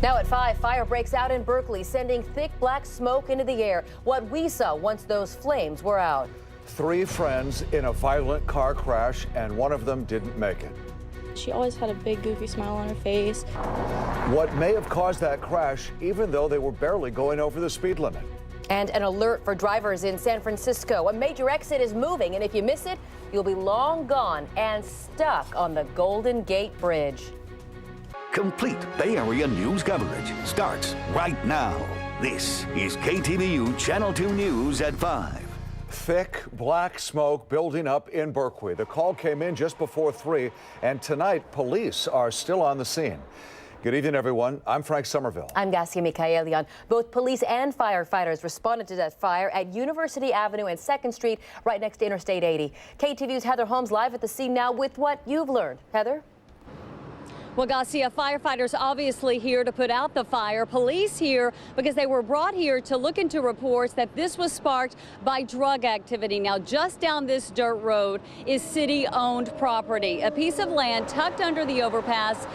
Now at 5, fire breaks out in Berkeley, sending thick black smoke into the air. What we saw once those flames were out. 3 friends in a violent car crash, and one of them didn't make it. She always had a big goofy smile on her face. What may have caused that crash, even though they were barely going over the speed limit. And an alert for drivers in San Francisco. A major exit is moving, and if you miss it, you'll be long gone and stuck on the Golden Gate Bridge. Complete Bay Area news coverage starts right now. This is KTVU Channel 2 News at 5. Thick black smoke building up in Berkeley. The call came in just before 3, and tonight police are still on the scene. Good evening, everyone. I'm Frank Somerville. I'm Gassia Mikaelian. Both police and firefighters responded to that fire at University Avenue and 2nd Street, right next to Interstate 80. KTVU's Heather Holmes live at the scene now with what you've learned. Heather? Well, Garcia, firefighters obviously here to put out the fire. Police here because they were brought here to look into reports that this was sparked by drug activity. Now, just down this dirt road is city-owned property, a piece of land tucked under the overpass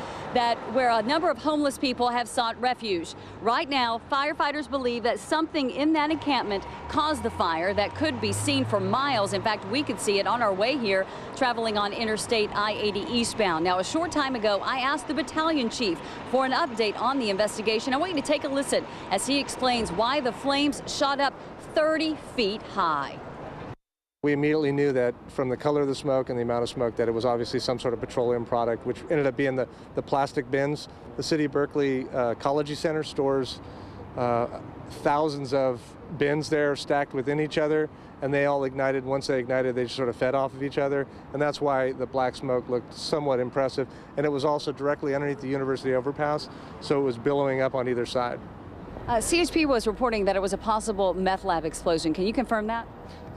where a number of homeless people have sought refuge. Right now, firefighters believe that something in that encampment caused the fire that could be seen for miles. In fact, we could see it on our way here, traveling on Interstate I-80 eastbound. Now, a short time ago, I asked the battalion chief for an update on the investigation. I want you to take a listen as he explains why the flames shot up 30 feet high. We immediately knew that from the color of the smoke and the amount of smoke that it was obviously some sort of petroleum product, which ended up being the plastic bins. The City of Berkeley Ecology Center stores thousands of bins there stacked within each other, and they all ignited. Once they ignited, they just sort of fed off of each other, and that's why the black smoke looked somewhat impressive. And it was also directly underneath the University overpass, so it was billowing up on either side. CHP was reporting that it was a possible meth lab explosion. Can you confirm that?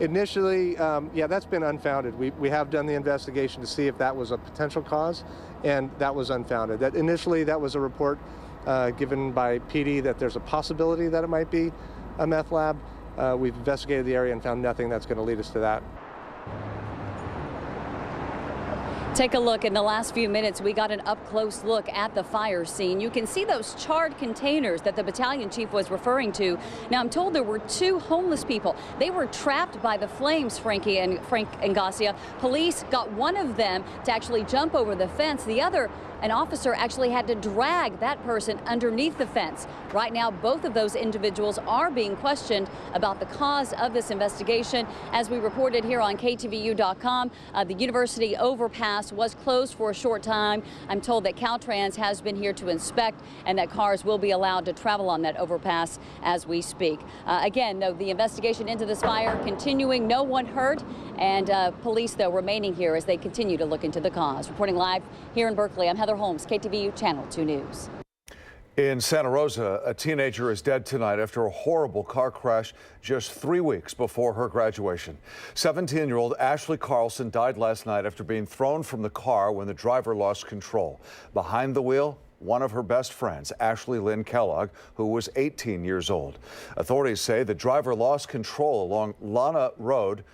Initially, yeah, that's been unfounded. We have done the investigation to see if that was a potential cause, and that was unfounded. Initially, that was a report given by PD that there's a possibility that it might be a meth lab. We've investigated the area and found nothing that's going to lead us to that. Take a look. In the last few minutes, we got an up-close look at the fire scene. You can see those charred containers that the battalion chief was referring to. Now, I'm told there were 2 homeless people. They were trapped by the flames, Frank and Garcia. Police got one of them to actually jump over the fence. The other, an officer, actually had to drag that person underneath the fence. Right now, both of those individuals are being questioned about the cause of this investigation. As we reported here on KTVU.com, the university overpass was closed for a short time. I'm told that Caltrans has been here to inspect and that cars will be allowed to travel on that overpass as we speak. Again, though, the investigation into this fire continuing, no one hurt, and police, though, remaining here as they continue to look into the cause. Reporting live here in Berkeley, I'm Heather Holmes, KTVU Channel 2 News. In Santa Rosa, a teenager is dead tonight after a horrible car crash just 3 weeks before her graduation. 17-year-old Ashley Carlson died last night after being thrown from the car when the driver lost control. Behind the wheel, one of her best friends, Ashley Lynn Kellogg, who was 18 years old. Authorities say the driver lost control along Lana Road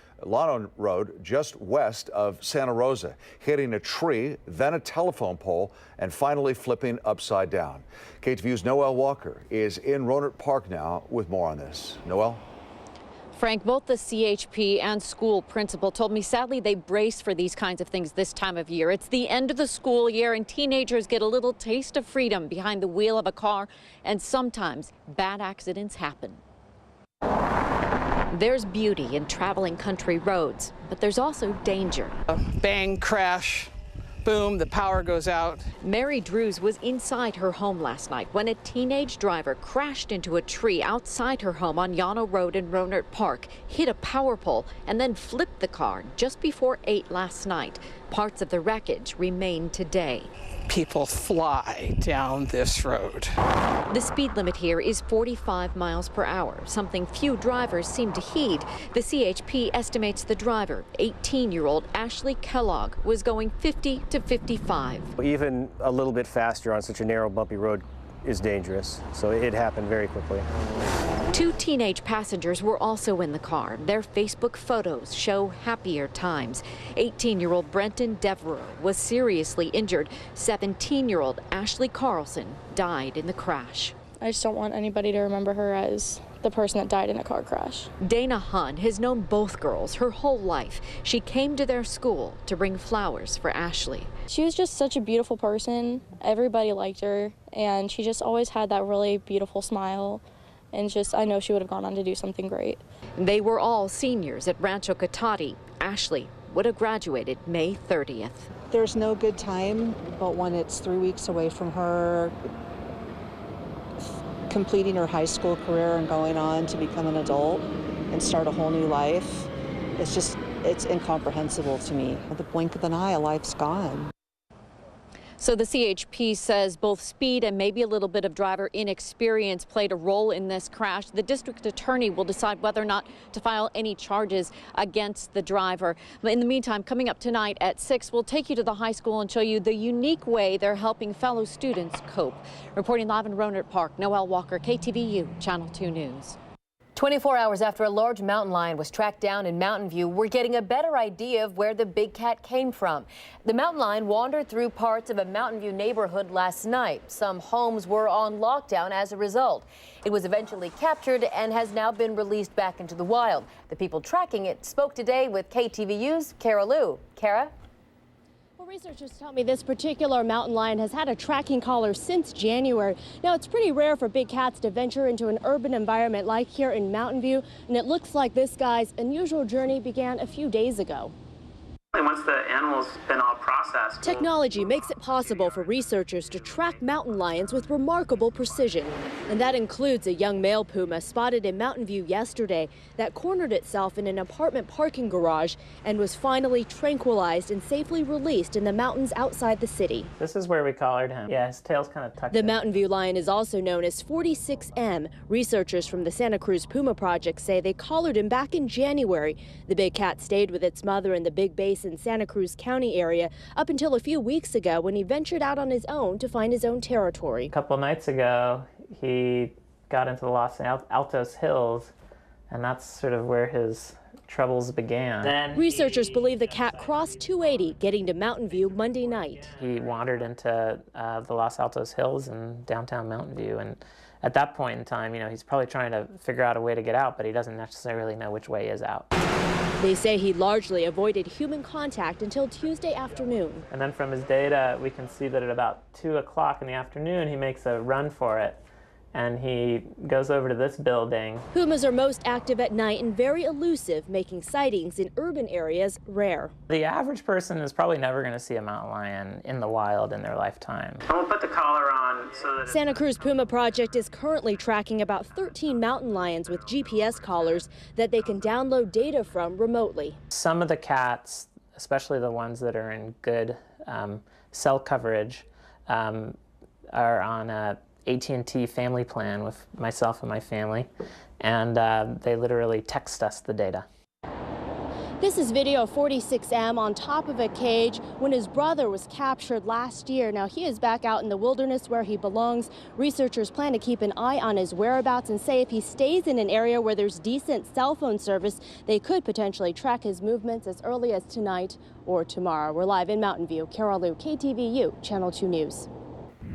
just west of Santa Rosa, hitting a tree, then a telephone pole, and finally flipping upside down. KTVU's Noel Walker is in Rohnert Park now with more on this. Noel? Frank, both the CHP and school principal told me sadly they brace for these kinds of things this time of year. It's the end of the school year and teenagers get a little taste of freedom behind the wheel of a car, and sometimes bad accidents happen. There's beauty in traveling country roads, but there's also danger. Bang, crash, boom, the power goes out. Mary Drews was inside her home last night when a teenage driver crashed into a tree outside her home on Yano Road in Rohnert Park, hit a power pole, and then flipped the car just before 8 last night. Parts of the wreckage remain today. People fly down this road. The speed limit here is 45 miles per hour, something few drivers seem to heed. The CHP estimates the driver, 18-year-old Ashley Kellogg, was going 50 to 55. Even a little bit faster on such a narrow, bumpy road is dangerous, so it happened very quickly. 2 teenage passengers were also in the car. Their Facebook photos show happier times. 18-year-old Brenton Devereaux was seriously injured. 17-year-old Ashley Carlson died in the crash. I just don't want anybody to remember her as the person that died in a car crash. Dana Hahn has known both girls her whole life. She came to their school to bring flowers for Ashley. She was just such a beautiful person. Everybody liked her, and she just always had that really beautiful smile. And just, I know she would have gone on to do something great. They were all seniors at Rancho Cotati. Ashley would have graduated May 30th. There's no good time, but when it's 3 weeks away from her completing her high school career and going on to become an adult and start a whole new life, it's incomprehensible to me. With the blink of an eye, a life's gone. So the CHP says both speed and maybe a little bit of driver inexperience played a role in this crash. The district attorney will decide whether or not to file any charges against the driver. But in the meantime, coming up tonight at 6, we'll take you to the high school and show you the unique way they're helping fellow students cope. Reporting live in Rohnert Park, Noelle Walker, KTVU, Channel 2 News. 24 hours after a large mountain lion was tracked down in Mountain View, we're getting a better idea of where the big cat came from. The mountain lion wandered through parts of a Mountain View neighborhood last night. Some homes were on lockdown as a result. It was eventually captured and has now been released back into the wild. The people tracking it spoke today with KTVU's Kara Lou. Kara? Well, researchers tell me this particular mountain lion has had a tracking collar since January. Now, it's pretty rare for big cats to venture into an urban environment like here in Mountain View, and it looks like this guy's unusual journey began a few days ago. Once the animal's been all processed. Technology makes it possible for researchers to track mountain lions with remarkable precision. And that includes a young male puma spotted in Mountain View yesterday that cornered itself in an apartment parking garage and was finally tranquilized and safely released in the mountains outside the city. This is where we collared him. Yeah, his tail's kind of tucked The in. Mountain View lion is also known as 46M. Researchers from the Santa Cruz Puma Project say they collared him back in January. The big cat stayed with its mother in the Big Basin in Santa Cruz County area up until a few weeks ago when he ventured out on his own to find his own territory. A couple of nights ago, he got into the Los Altos Hills, and that's sort of where his troubles began. Researchers believe the cat crossed 280, getting to Mountain View Monday night. He wandered into the Los Altos Hills in downtown Mountain View, and at that point in time, he's probably trying to figure out a way to get out, but he doesn't necessarily know which way is out. They say he largely avoided human contact until Tuesday afternoon. And then from his data, we can see that at about 2 o'clock in the afternoon, he makes a run for it. And he goes over to this building. Pumas are most active at night and very elusive, making sightings in urban areas rare. The average person is probably never going to see a mountain lion in the wild in their lifetime. And we'll put the collar on so that Santa Cruz Puma Project is currently tracking about 13 mountain lions with GPS collars that they can download data from remotely. Some of the cats, especially the ones that are in good cell coverage, are on a AT&T family plan with myself and my family, and they literally text us the data. This is video of 46M on top of a cage when his brother was captured last year. Now he is back out in the wilderness where he belongs. Researchers plan to keep an eye on his whereabouts and say if he stays in an area where there's decent cell phone service, they could potentially track his movements as early as tonight or tomorrow. We're live in Mountain View. Carol Lou, KTVU, Channel 2 News.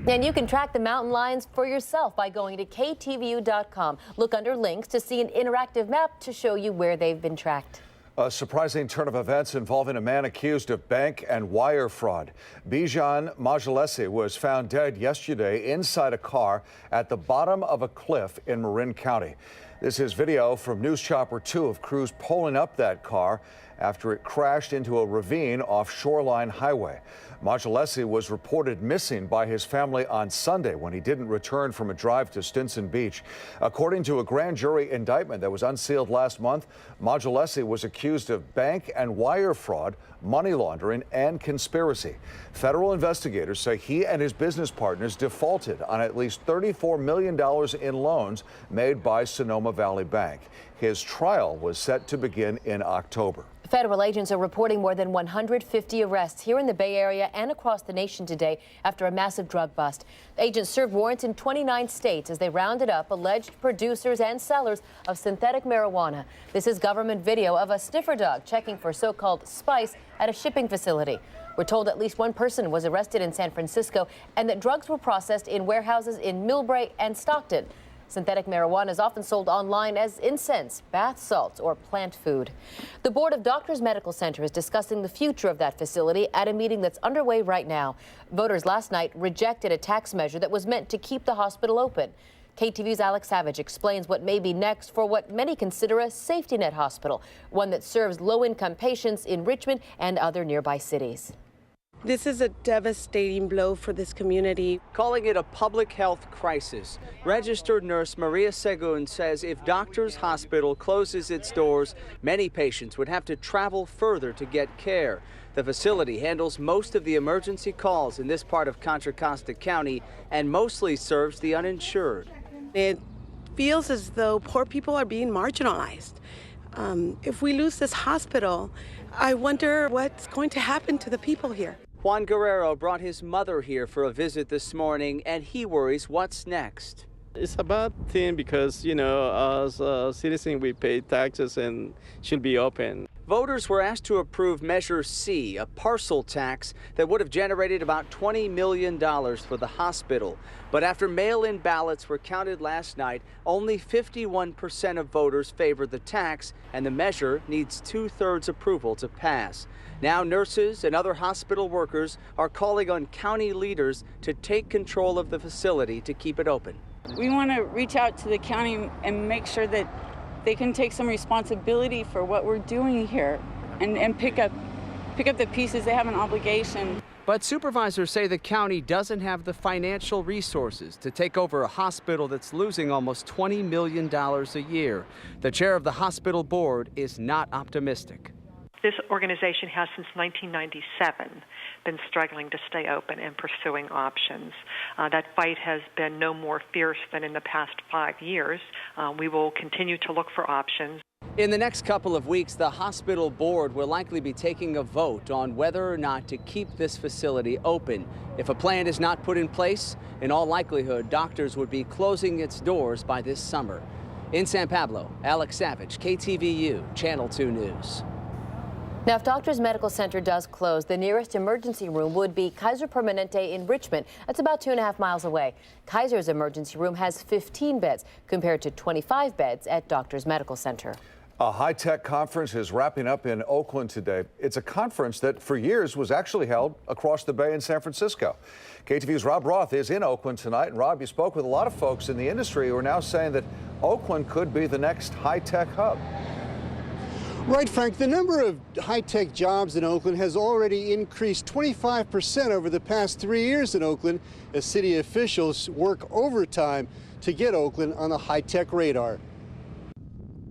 And you can track the mountain lions for yourself by going to ktvu.com. Look under links to see an interactive map to show you where they've been tracked. A surprising turn of events involving a man accused of bank and wire fraud. Bijan Majalesi was found dead yesterday inside a car at the bottom of a cliff in Marin County. This is video from News Chopper 2 of crews pulling up that car after it crashed into a ravine off Shoreline Highway. Majalesi was reported missing by his family on Sunday when he didn't return from a drive to Stinson Beach. According to a grand jury indictment that was unsealed last month, Majalesi was accused of bank and wire fraud, money laundering, and conspiracy. Federal investigators say he and his business partners defaulted on at least $34 million in loans made by Sonoma Valley Bank. His trial was set to begin in October. Federal agents are reporting more than 150 arrests here in the Bay Area and across the nation today after a massive drug bust. Agents served warrants in 29 states as they rounded up alleged producers and sellers of synthetic marijuana. This is government video of a sniffer dog checking for so-called spice at a shipping facility. We're told at least one person was arrested in San Francisco and that drugs were processed in warehouses in Millbrae and Stockton. Synthetic marijuana is often sold online as incense, bath salts, or plant food. The Board of Doctors Medical Center is discussing the future of that facility at a meeting that's underway right now. Voters last night rejected a tax measure that was meant to keep the hospital open. KTV's Alex Savage explains what may be next for what many consider a safety net hospital, one that serves low-income patients in Richmond and other nearby cities. This is a devastating blow for this community. Calling it a public health crisis, registered nurse Maria Segun says if Doctors Hospital closes its doors, many patients would have to travel further to get care. The facility handles most of the emergency calls in this part of Contra Costa County and mostly serves the uninsured. It feels as though poor people are being marginalized. If we lose this hospital, I wonder what's going to happen to the people here. Juan Guerrero brought his mother here for a visit this morning, and he worries what's next. It's a bad thing because, as a citizen, we pay taxes and should be open. Voters were asked to approve Measure C, a parcel tax that would have generated about $20 million for the hospital. But after mail-in ballots were counted last night, only 51% of voters favored the tax, and the measure needs 2/3 approval to pass. Now nurses and other hospital workers are calling on county leaders to take control of the facility to keep it open. We want to reach out to the county and make sure that they can take some responsibility for what we're doing here and pick up the pieces. They have an obligation. But supervisors say the county doesn't have the financial resources to take over a hospital that's losing almost $20 million a year. The chair of the hospital board is not optimistic. This organization has since 1997 been struggling to stay open and pursuing options. That fight has been no more fierce than in the past 5 years. We will continue to look for options. In the next couple of weeks, the hospital board will likely be taking a vote on whether or not to keep this facility open. If a plan is not put in place, in all likelihood, doctors would be closing its doors by this summer. In San Pablo, Alex Savage, KTVU, Channel 2 News. Now, if Doctors Medical Center does close, the nearest emergency room would be Kaiser Permanente in Richmond. That's about 2.5 miles away. Kaiser's emergency room has 15 beds compared to 25 beds at Doctors Medical Center. A high-tech conference is wrapping up in Oakland today. It's a conference that for years was actually held across the bay in San Francisco. KTVU's Rob Roth is in Oakland tonight. And Rob, you spoke with a lot of folks in the industry who are now saying that Oakland could be the next high-tech hub. Right, Frank. The number of high-tech jobs in Oakland has already increased 25% over the past 3 years in Oakland as city officials work overtime to get Oakland on the high-tech radar.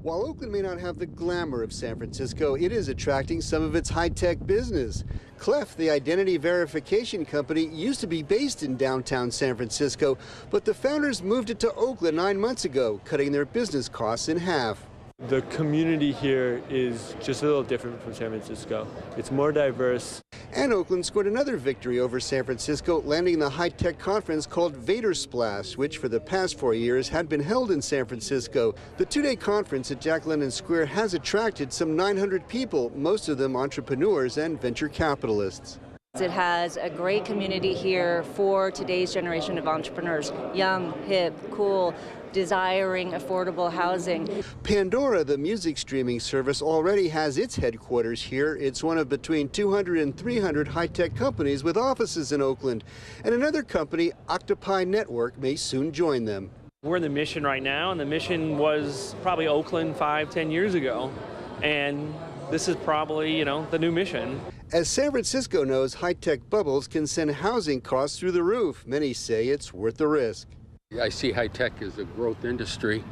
While Oakland may not have the glamour of San Francisco, it is attracting some of its high-tech business. Clef, the identity verification company, used to be based in downtown San Francisco, but the founders moved it to Oakland 9 months ago, cutting their business costs in half. The community here is just a little different from San Francisco. It's more diverse. And Oakland scored another victory over San Francisco, landing the high-tech conference called Vader Splash, which for the past 4 years had been held in San Francisco. The two-day conference at Jack London Square has attracted some 900 people, most of them entrepreneurs and venture capitalists. It has a great community here for today's generation of entrepreneurs, young, hip, cool, desiring affordable housing. Pandora, the music streaming service, already has its headquarters here. It's one of between 200 and 300 high-tech companies with offices in Oakland. And another company, Octopi Network, may soon join them. We're in the Mission right now, and the Mission was probably Oakland 5-10 years ago. And this is probably, the new Mission. As San Francisco knows, high-tech bubbles can send housing costs through the roof. Many say it's worth the risk. I see high-tech as a growth industry,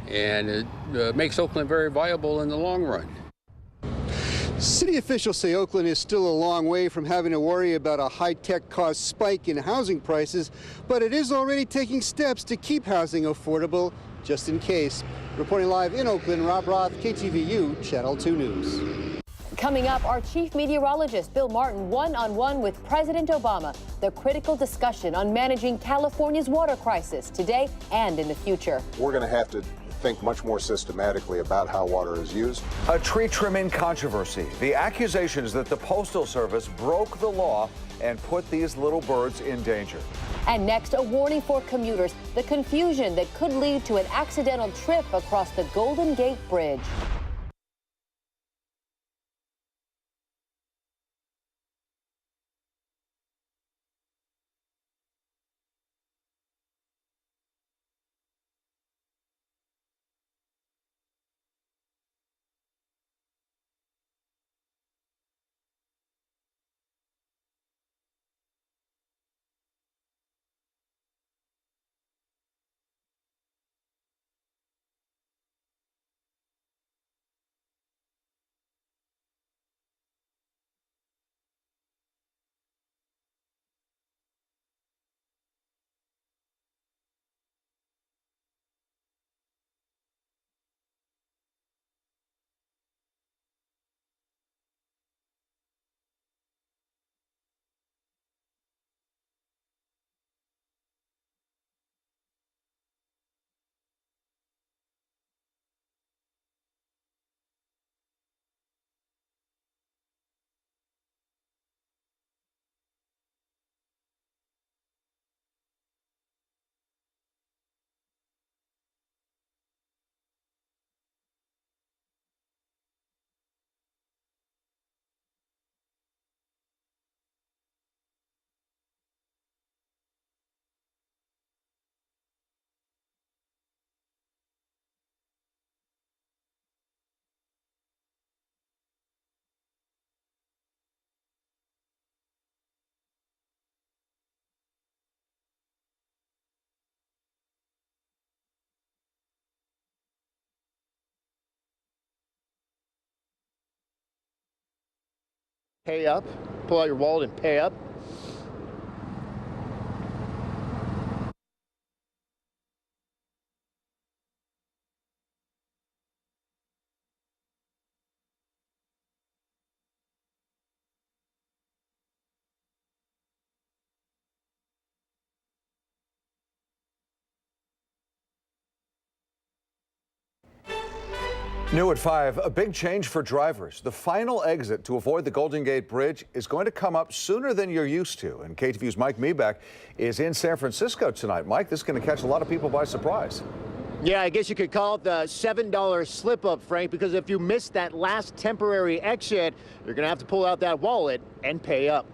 and it makes Oakland very viable in the long run. City officials say Oakland is still a long way from having to worry about a high-tech cost spike in housing prices, but it is already taking steps to keep housing affordable, just in case. Reporting live in Oakland, Rob Roth, KTVU Channel 2 News. Coming up, our chief meteorologist, Bill Martin, one-on-one with President Obama. The critical discussion on managing California's water crisis today and in the future. We're going to have to think much more systematically about how water is used. A tree trimming controversy. The accusation is that the Postal Service broke the law and put these little birds in danger. And next, a warning for commuters, the confusion that could lead to an accidental trip across the Golden Gate Bridge. Pay up, pull out your wallet and pay up. New at 5, a big change for drivers. The final exit to avoid the Golden Gate Bridge is going to come up sooner than you're used to. And KTVU's Mike Meebeck is in San Francisco tonight. Mike, this is going to catch a lot of people by surprise. Yeah, I guess you could call it the $7 slip up, Frank, because if you miss that last temporary exit, you're going to have to pull out that wallet and pay up.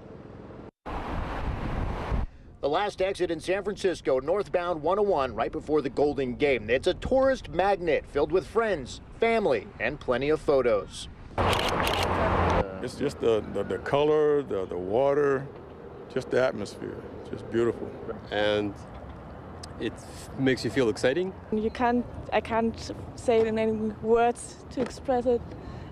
The last exit in San Francisco, northbound 101, right before the Golden Gate. It's a tourist magnet filled with friends, family, and plenty of photos. It's just the color, the water, just the atmosphere. Just beautiful. And it makes you feel exciting. I can't say it in any words to express it.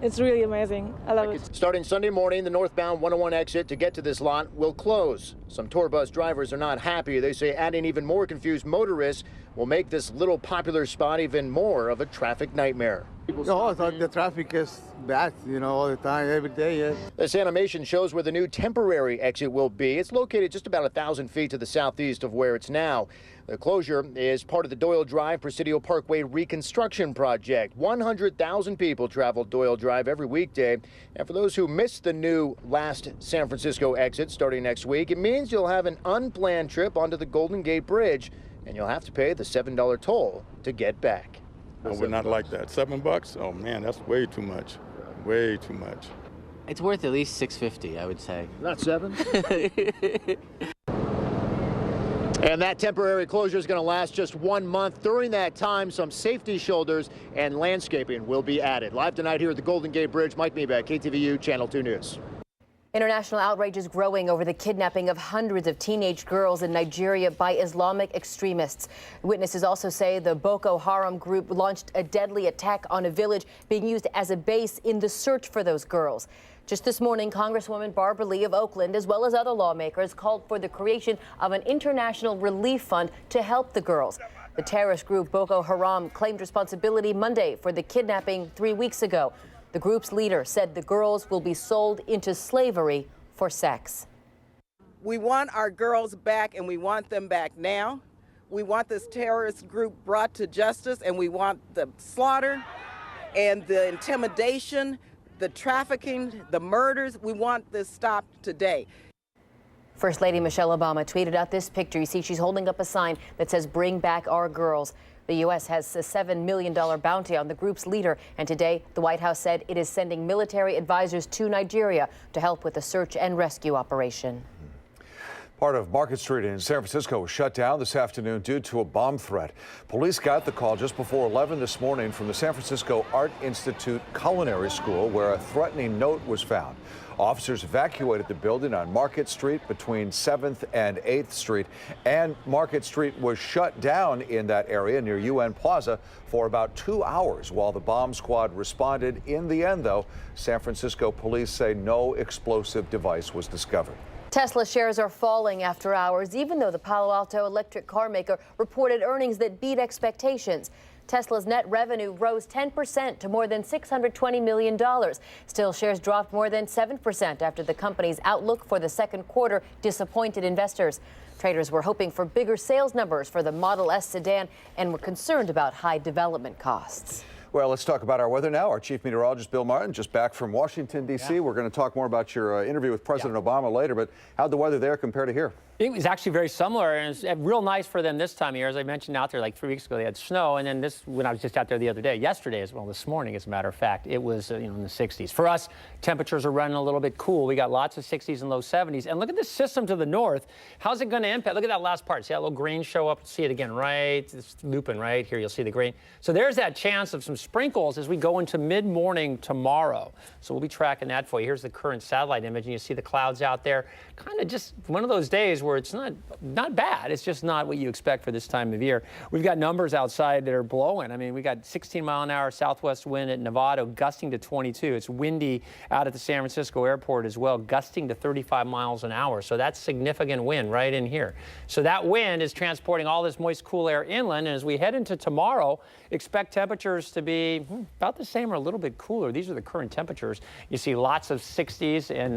It's really amazing. I love it. Starting Sunday morning, the northbound 101 exit to get to this lot will close. Some tour bus drivers are not happy. They say adding even more confused motorists will make this little popular spot even more of a traffic nightmare. Oh, the traffic is bad, all the time, every day. Yeah. This animation shows where the new temporary exit will be. It's located just about 1,000 feet to the southeast of where it's now. The closure is part of the Doyle Drive Presidio Parkway reconstruction project. 100,000 people travel Doyle Drive every weekday. And for those who missed the new last San Francisco exit starting next week, it means you'll have an unplanned trip onto the Golden Gate Bridge, and you'll have to pay the $7 toll to get back. No, we're not like that. $7? Oh man, that's way too much. Way too much. It's worth at least $6.50, I would say. Not $7? And that temporary closure is going to last just 1 month. During that time, some safety shoulders and landscaping will be added. Live tonight here at the Golden Gate Bridge, Mike Meebeck, KTVU Channel 2 News. International outrage is growing over the kidnapping of hundreds of teenage girls in Nigeria by Islamic extremists. Witnesses also say the Boko Haram group launched a deadly attack on a village being used as a base in the search for those girls. Just this morning, Congresswoman Barbara Lee of Oakland, as well as other lawmakers, called for the creation of an international relief fund to help the girls. The terrorist group Boko Haram claimed responsibility Monday for the kidnapping 3 weeks ago. The group's leader said the girls will be sold into slavery for sex. We want our girls back, and we want them back now. We want this terrorist group brought to justice, and we want the slaughter and the intimidation, the trafficking, the murders. We want this stopped today. First Lady Michelle Obama tweeted out this picture. You see, she's holding up a sign that says, "Bring back our girls." The U.S. has a $7 million bounty on the group's leader, and today the White House said it is sending military advisors to Nigeria to help with the search and rescue operation. Part of Market Street in San Francisco was shut down this afternoon due to a bomb threat. Police got the call just before 11 this morning from the San Francisco Art Institute Culinary School, where a threatening note was found. Officers evacuated the building on Market Street between 7th and 8th Street, and Market Street was shut down in that area near UN Plaza for about 2 hours while the bomb squad responded. In the end, though, San Francisco police say no explosive device was discovered. Tesla shares are falling after hours, even though the Palo Alto electric car maker reported earnings that beat expectations. Tesla's net revenue rose 10% to more than $620 million. Still, shares dropped more than 7% after the company's outlook for the second quarter disappointed investors. Traders were hoping for bigger sales numbers for the Model S sedan and were concerned about high development costs. Well, let's talk about our weather now. Our chief meteorologist, Bill Marin, just back from Washington, D.C. Yeah. We're going to talk more about your interview with President Obama later, but how'd the weather there compare to here? It was actually very similar, and it's real nice for them this time of year. As I mentioned out there like 3 weeks ago, they had snow, and then this, when I was just out there the other day, yesterday as well, this morning, as a matter of fact, it was in the 60s. For us, temperatures are running a little bit cool. We got lots of 60s and low 70s, and look at this system to the north. How's it going to impact? Look at that last part. See that little green show up? See it again, right? It's looping right here. You'll see the green. So there's that chance of some sprinkles as we go into mid-morning tomorrow. So we'll be tracking that for you. Here's the current satellite image, and you see the clouds out there. Kind of just one of those days where it's not bad. It's just not what you expect for this time of year. We've got numbers outside that are blowing. I mean, we got 16-mile-an-hour southwest wind at Nevada, gusting to 22. It's windy out at the San Francisco airport as well, gusting to 35 miles an hour. So that's significant wind right in here. So that wind is transporting all this moist, cool air inland. And as we head into tomorrow, expect temperatures to be about the same or a little bit cooler. These are the current temperatures. You see lots of 60s and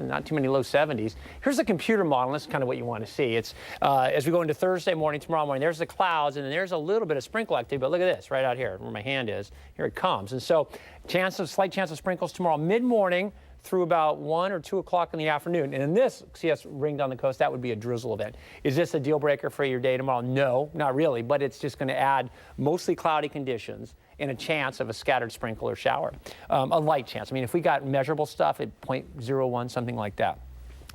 not too many low 70s. Here's the computer model. This is kind of what you want to see. It's as we go into Thursday morning, tomorrow morning, there's the clouds, and then there's a little bit of sprinkle activity. But look at this right out here where my hand is. Here it comes. And so slight chance of sprinkles tomorrow mid-morning through about 1 or 2 o'clock in the afternoon. And in this, see us ringed on the coast, that would be a drizzle event. Is this a deal breaker for your day tomorrow? No, not really, but it's just going to add mostly cloudy conditions and a chance of a scattered sprinkle or shower. A light chance. I mean, if we got measurable stuff at 0.01, something like that.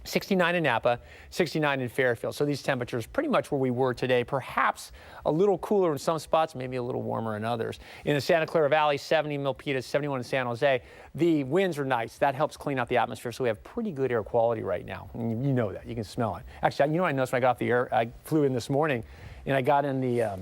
69 in Napa, 69 in Fairfield. So these temperatures pretty much where we were today, perhaps a little cooler in some spots, maybe a little warmer in others. In the Santa Clara Valley, 70 in Milpitas, 71 in San Jose. The winds are nice. That helps clean out the atmosphere, so we have pretty good air quality right now. And you know that. You can smell it. Actually, you know what I noticed when I got off the air? I flew in this morning, and I got in the,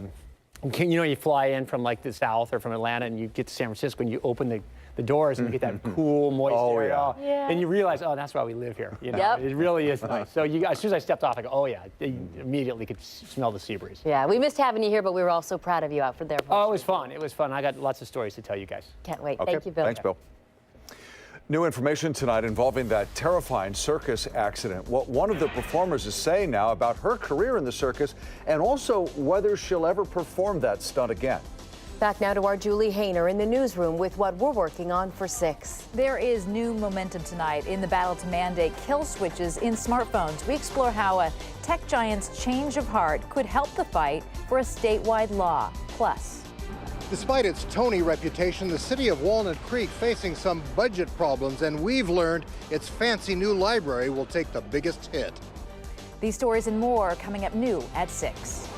you fly in from like the south or from Atlanta, and you get to San Francisco, and you open the doors and you get that cool, moist air. Yeah. And you realize, oh, that's why we live here. You know, Yep. It really is nice. So as soon as I stepped off, I go, oh yeah, you immediately could smell the sea breeze. Yeah, we missed having you here, but we were all so proud of you out for there. Oh, it was fun. It was fun. I got lots of stories to tell you guys. Can't wait. Okay. Thank you, Bill. Thanks, Bill. New information tonight involving that terrifying circus accident. What one of the performers is saying now about her career in the circus and also whether she'll ever perform that stunt again. Back now to our Julie Hayner in the newsroom with what we're working on for 6. There is new momentum tonight in the battle to mandate kill switches in smartphones. We explore how a tech giant's change of heart could help the fight for a statewide law. Plus, Despite its Tony reputation, the city of Walnut Creek facing some budget problems, and we've learned its fancy new library will take the biggest hit. these stories and more coming up new at 6.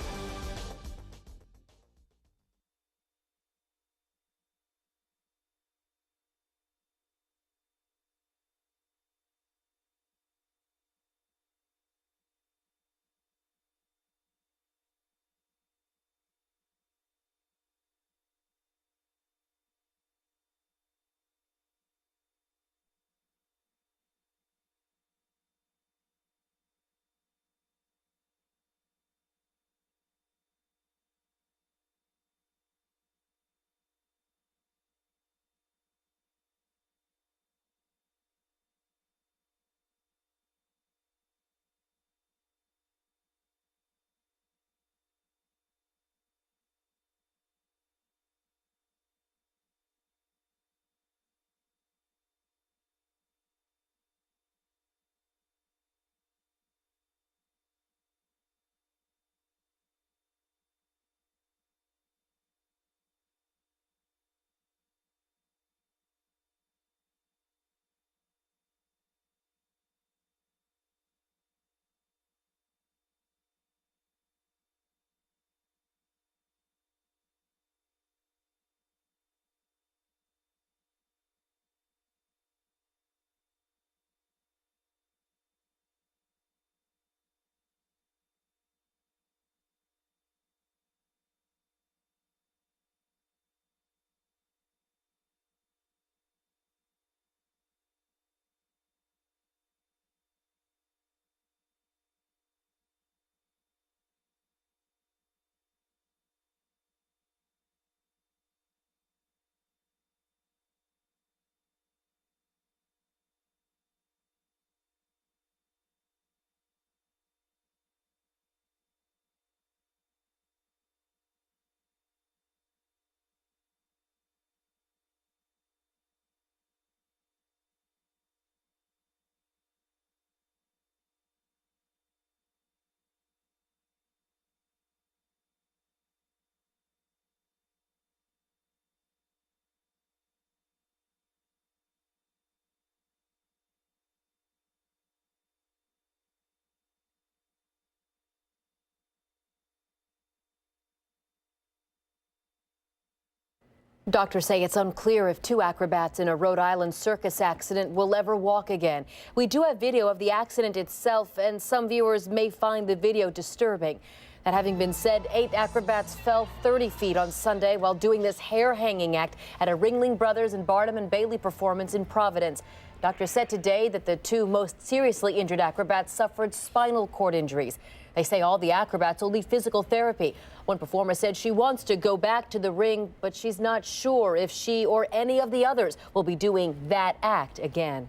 Doctors say it's unclear if two acrobats in a Rhode Island circus accident will ever walk again. We do have video of the accident itself, and some viewers may find the video disturbing. That having been said, 8 acrobats fell 30 feet on Sunday while doing this hair-hanging act at a Ringling Brothers and Barnum and Bailey performance in Providence. Doctors said today that the 2 most seriously injured acrobats suffered spinal cord injuries. They say all the acrobats will need physical therapy. One performer said she wants to go back to the ring, but she's not sure if she or any of the others will be doing that act again.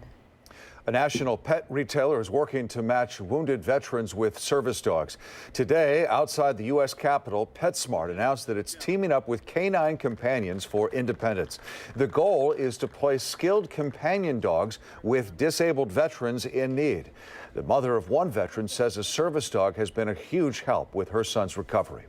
A national pet retailer is working to match wounded veterans with service dogs. Today, outside the U.S. Capitol, PetSmart announced that it's teaming up with Canine Companions for Independence. The goal is to place skilled companion dogs with disabled veterans in need. The mother of one veteran says a service dog has been a huge help with her son's recovery.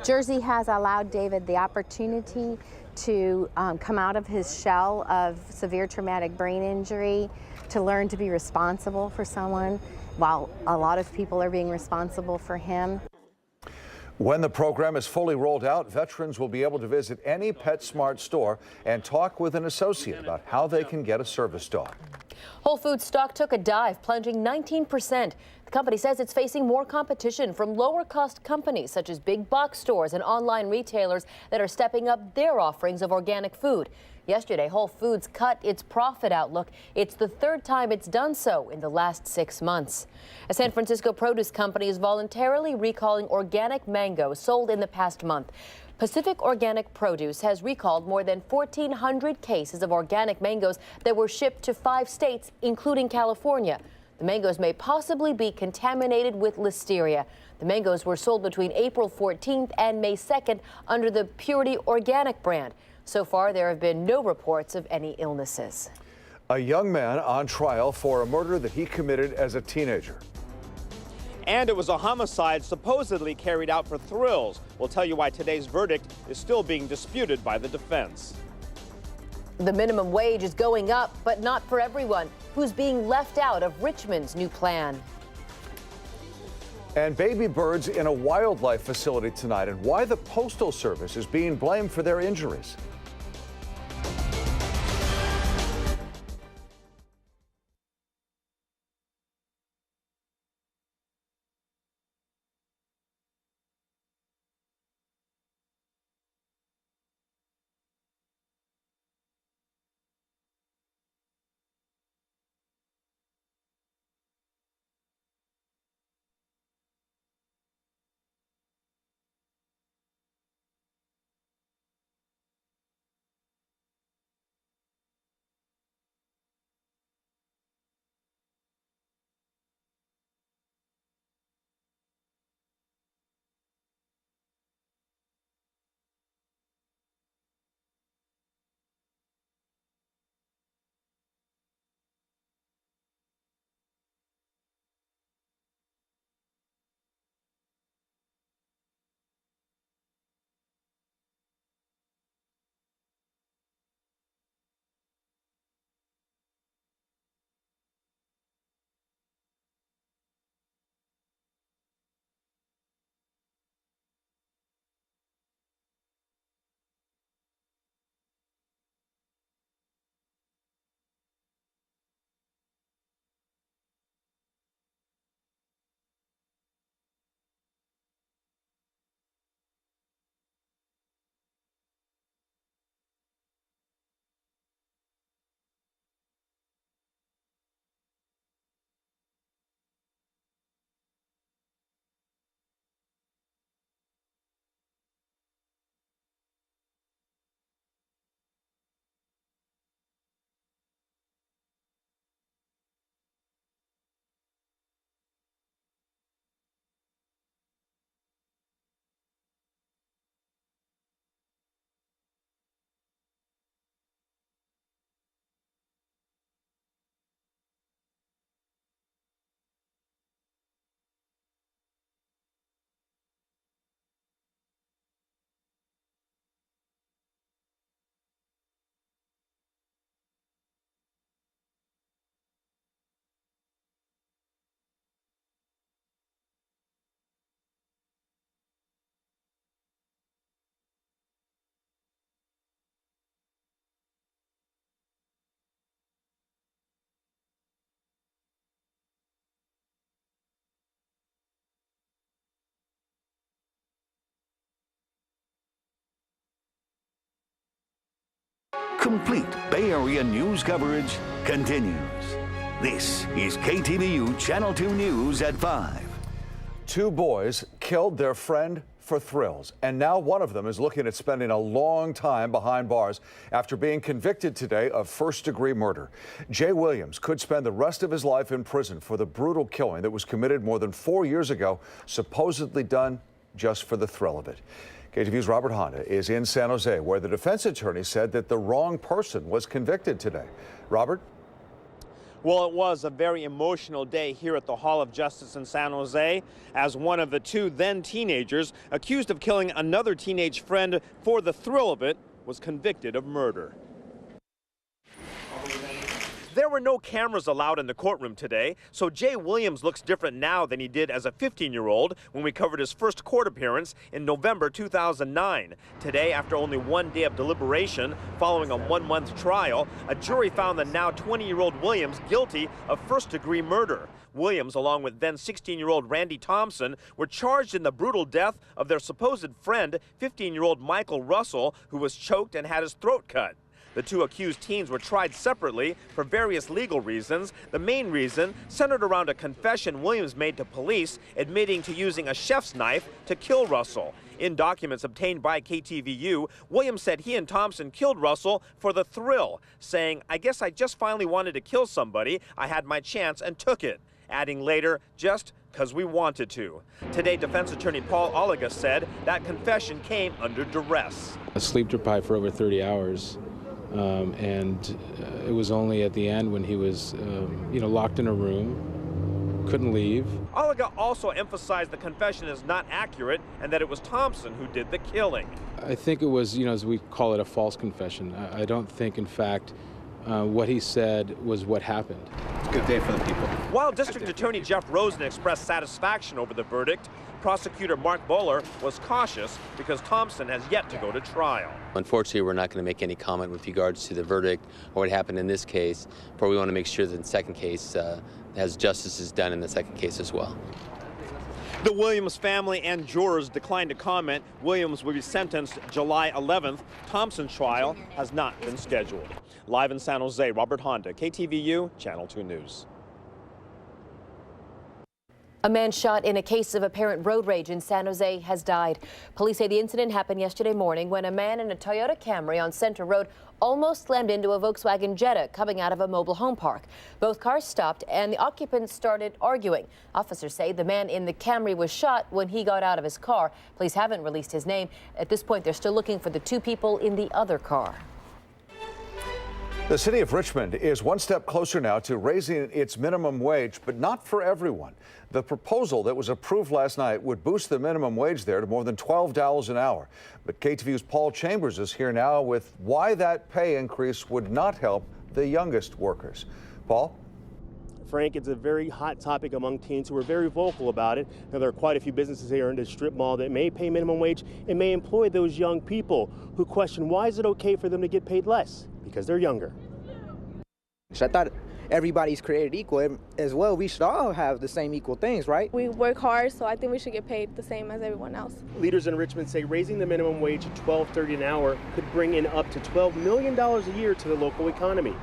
Jersey has allowed David the opportunity to come out of his shell of severe traumatic brain injury, to learn to be responsible for someone, while a lot of people are being responsible for him. When the program is fully rolled out, veterans will be able to visit any PetSmart store and talk with an associate about how they can get a service dog. Whole Foods stock took a dive, plunging 19%. The company says it's facing more competition from lower-cost companies such as big box stores and online retailers that are stepping up their offerings of organic food. Yesterday, Whole Foods cut its profit outlook. It's the 3rd time it's done so in the last 6 months. A San Francisco produce company is voluntarily recalling organic mango sold in the past month. Pacific Organic Produce has recalled more than 1,400 cases of organic mangoes that were shipped to 5 states, including California. The mangoes may possibly be contaminated with listeria. The mangoes were sold between April 14th and May 2nd under the Purity Organic brand. So far, there have been no reports of any illnesses. A young man on trial for a murder that he committed as a teenager. And it was a homicide supposedly carried out for thrills. We'll tell you why today's verdict is still being disputed by the defense. The minimum wage is going up, but not for everyone who's being left out of Richmond's new plan. And baby birds in a wildlife facility tonight, and why the Postal Service is being blamed for their injuries. complete Bay Area news coverage continues. This is KTVU Channel 2 News at 5. 2 boys killed their friend for thrills, and now one of them is looking at spending a long time behind bars after being convicted today of first-degree murder. Jay Williams could spend the rest of his life in prison for the brutal killing that was committed more than 4 years ago, supposedly done just for the thrill of it. KTVU's Robert Honda is in San Jose, where the defense attorney said that the wrong person was convicted today. Robert? Well, it was a very emotional day here at the Hall of Justice in San Jose, as one of the 2 then teenagers accused of killing another teenage friend for the thrill of it was convicted of murder. There were no cameras allowed in the courtroom today, so Jay Williams looks different now than he did as a 15-year-old when we covered his first court appearance in November 2009. Today, after only 1 day of deliberation following a 1-month trial, a jury found the now 20-year-old Williams guilty of first-degree murder. Williams, along with then 16-year-old Randy Thompson, were charged in the brutal death of their supposed friend, 15-year-old Michael Russell, who was choked and had his throat cut. The 2 accused teens were tried separately for various legal reasons. The main reason centered around a confession Williams made to police admitting to using a chef's knife to kill Russell. In documents obtained by KTVU, Williams said he and Thompson killed Russell for the thrill, saying, "I guess I just finally wanted to kill somebody. I had my chance and took it," adding later, "just because we wanted to." Today, defense attorney Paul Oliga said that confession came under duress. Sleep deprived for over 30 hours. It was only at the end when he was, locked in a room, couldn't leave. Oliga also emphasized the confession is not accurate and that it was Thompson who did the killing. I think it was, as we call it, a false confession. I don't think, in fact, what he said was what happened. It's a good day for the people. While District Attorney Jeff Rosen expressed satisfaction over the verdict, prosecutor Mark Bowler was cautious because Thompson has yet to go to trial. Unfortunately, we're not going to make any comment with regards to the verdict or what happened in this case, but we want to make sure that the second case has justice is done in the second case as well. The Williams family and jurors declined to comment. Williams will be sentenced July 11th. Thompson's trial has not been scheduled. Live in San Jose, Robert Honda, KTVU, Channel 2 News. A man shot in a case of apparent road rage in San Jose has died. Police say the incident happened yesterday morning when a man in a Toyota Camry on Center Road almost slammed into a Volkswagen Jetta coming out of a mobile home park. Both cars stopped and the occupants started arguing. Officers say the man in the Camry was shot when he got out of his car. Police haven't released his name. At this point, they're still looking for the 2 people in the other car. The city of Richmond is one step closer now to raising its minimum wage, but not for everyone. The proposal that was approved last night would boost the minimum wage there to more than $12 an hour. But KTVU's Paul Chambers is here now with why that pay increase would not help the youngest workers. Paul? Frank, it's a very hot topic among teens who are very vocal about it. Now, there are quite a few businesses here in this strip mall that may pay minimum wage and may employ those young people who question why is it okay for them to get paid less? Because they're younger. I thought everybody's created equal as well. We should all have the same equal things, right? We work hard, so I think we should get paid the same as everyone else. Leaders in Richmond say raising the minimum wage to $12.30 an hour could bring in up to $12 million a year to the local economy.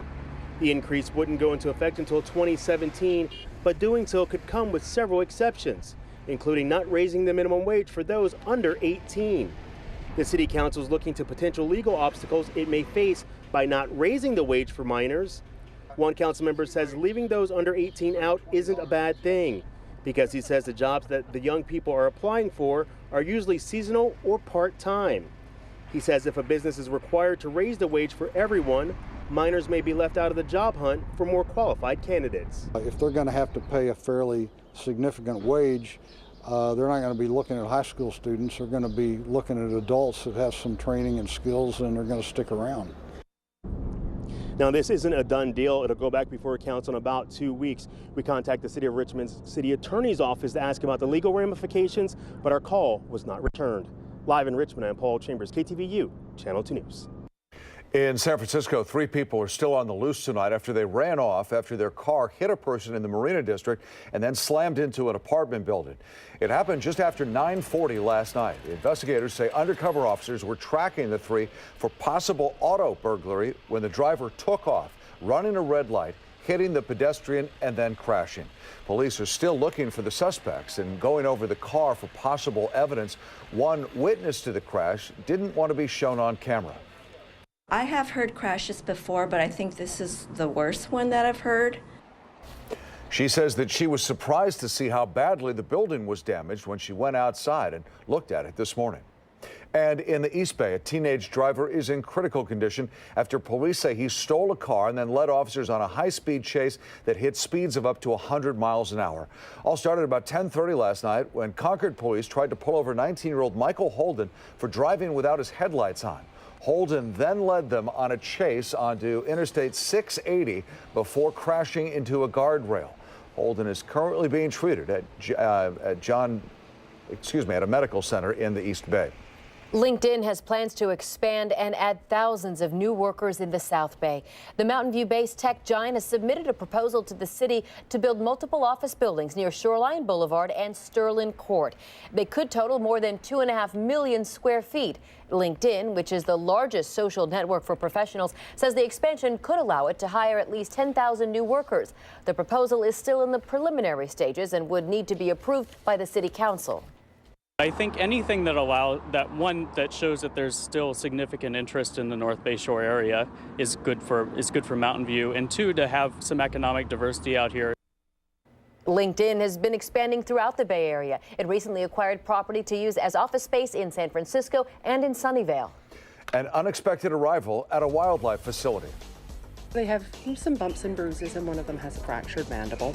The increase wouldn't go into effect until 2017, but doing so could come with several exceptions, including not raising the minimum wage for those under 18. The city council is looking to potential legal obstacles it may face by not raising the wage for minors. One council member says leaving those under 18 out isn't a bad thing because he says the jobs that the young people are applying for are usually seasonal or part-time. He says if a business is required to raise the wage for everyone, minors may be left out of the job hunt for more qualified candidates. If they're going to have to pay a fairly significant wage, they're not going to be looking at high school students. They're going to be looking at adults that have some training and skills, and they're going to stick around. Now, this isn't a done deal. It'll go back before council in about 2 weeks. We contact the City of Richmond's City Attorney's Office to ask about the legal ramifications, but our call was not returned. Live in Richmond, I'm Paul Chambers, KTVU, Channel 2 News. In San Francisco, 3 people are still on the loose tonight after they ran off after their car hit a person in the Marina district and then slammed into an apartment building. It happened just after 9:40 last night. Investigators say undercover officers were tracking the 3 for possible auto burglary when the driver took off, running a red light, hitting the pedestrian and then crashing. Police are still looking for the suspects and going over the car for possible evidence. One witness to the crash didn't want to be shown on camera. I have heard crashes before, but I think this is the worst one that I've heard. She says that she was surprised to see how badly the building was damaged when she went outside and looked at it this morning. And in the East Bay, a teenage driver is in critical condition after police say he stole a car and then led officers on a high-speed chase that hit speeds of up to 100 miles an hour. All started about 10:30 last night when Concord police tried to pull over 19-year-old Michael Holden for driving without his headlights on. Holden then led them on a chase onto Interstate 680 before crashing into a guardrail. Holden is currently being treated at a medical center in the East Bay. LinkedIn has plans to expand and add thousands of new workers in the South Bay. The Mountain View-based tech giant has submitted a proposal to the city to build multiple office buildings near Shoreline Boulevard and Sterling Court. They could total more than 2.5 million square feet. LinkedIn, which is the largest social network for professionals, says the expansion could allow it to hire at least 10,000 new workers. The proposal is still in the preliminary stages and would need to be approved by the city council. I think anything that shows that there's still significant interest in the North Bay Shore area is good for Mountain View, and 2, to have some economic diversity out here. LinkedIn has been expanding throughout the Bay Area. It recently acquired property to use as office space in San Francisco and in Sunnyvale. An unexpected arrival at a wildlife facility. They have some bumps and bruises, and one of them has a fractured mandible.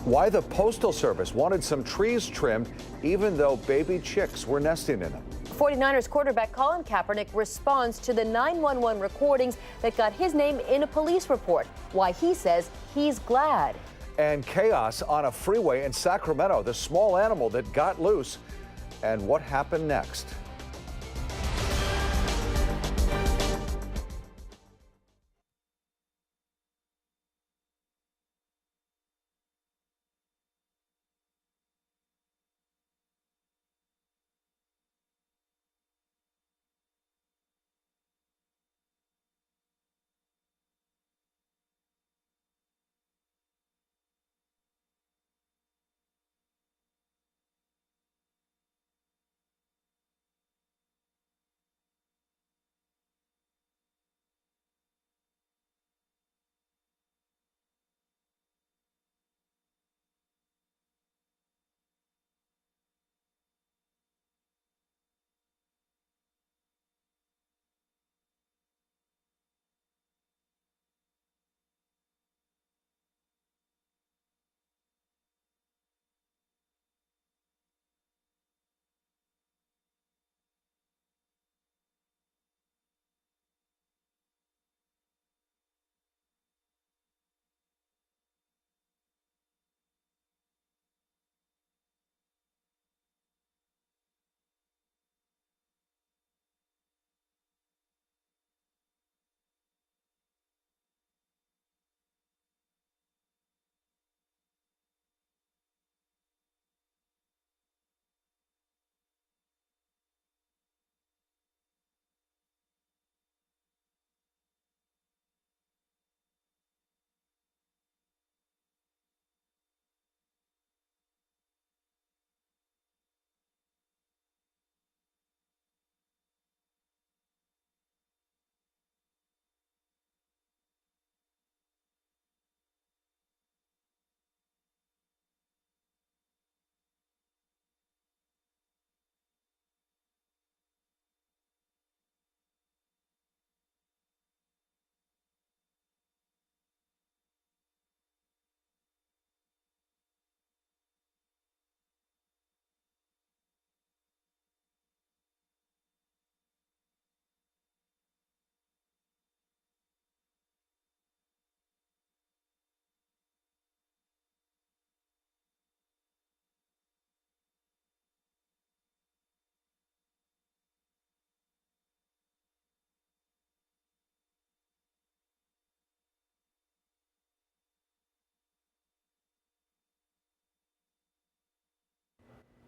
Why the Postal Service wanted some trees trimmed even though baby chicks were nesting in them. 49ers quarterback Colin Kaepernick responds to the 911 recordings that got his name in a police report. Why he says he's glad. And chaos on a freeway in Sacramento, the small animal that got loose, and what happened next.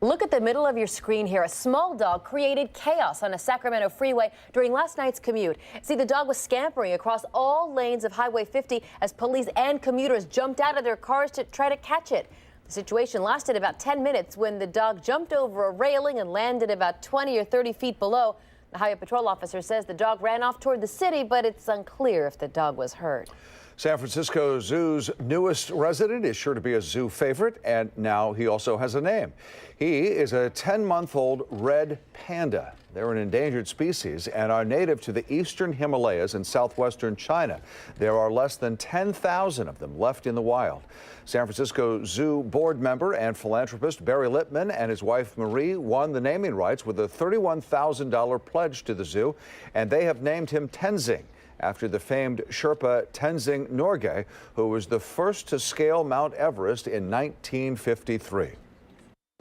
Look at the middle of your screen here. A small dog created chaos on a Sacramento freeway during last night's commute. See, the dog was scampering across all lanes of Highway 50 as police and commuters jumped out of their cars to try to catch it. The situation lasted about 10 minutes when the dog jumped over a railing and landed about 20 or 30 feet below. The highway patrol officer says the dog ran off toward the city, but it's unclear if the dog was hurt. San Francisco Zoo's newest resident is sure to be a zoo favorite, and now he also has a name. He is a 10-month-old red panda. They're an endangered species and are native to the eastern Himalayas and southwestern China. There are less than 10,000 of them left in the wild. San Francisco Zoo board member and philanthropist Barry Lippman and his wife Marin won the naming rights with a $31,000 pledge to the zoo, and they have named him Tenzing, after the famed Sherpa Tenzing Norgay, who was the first to scale Mount Everest in 1953.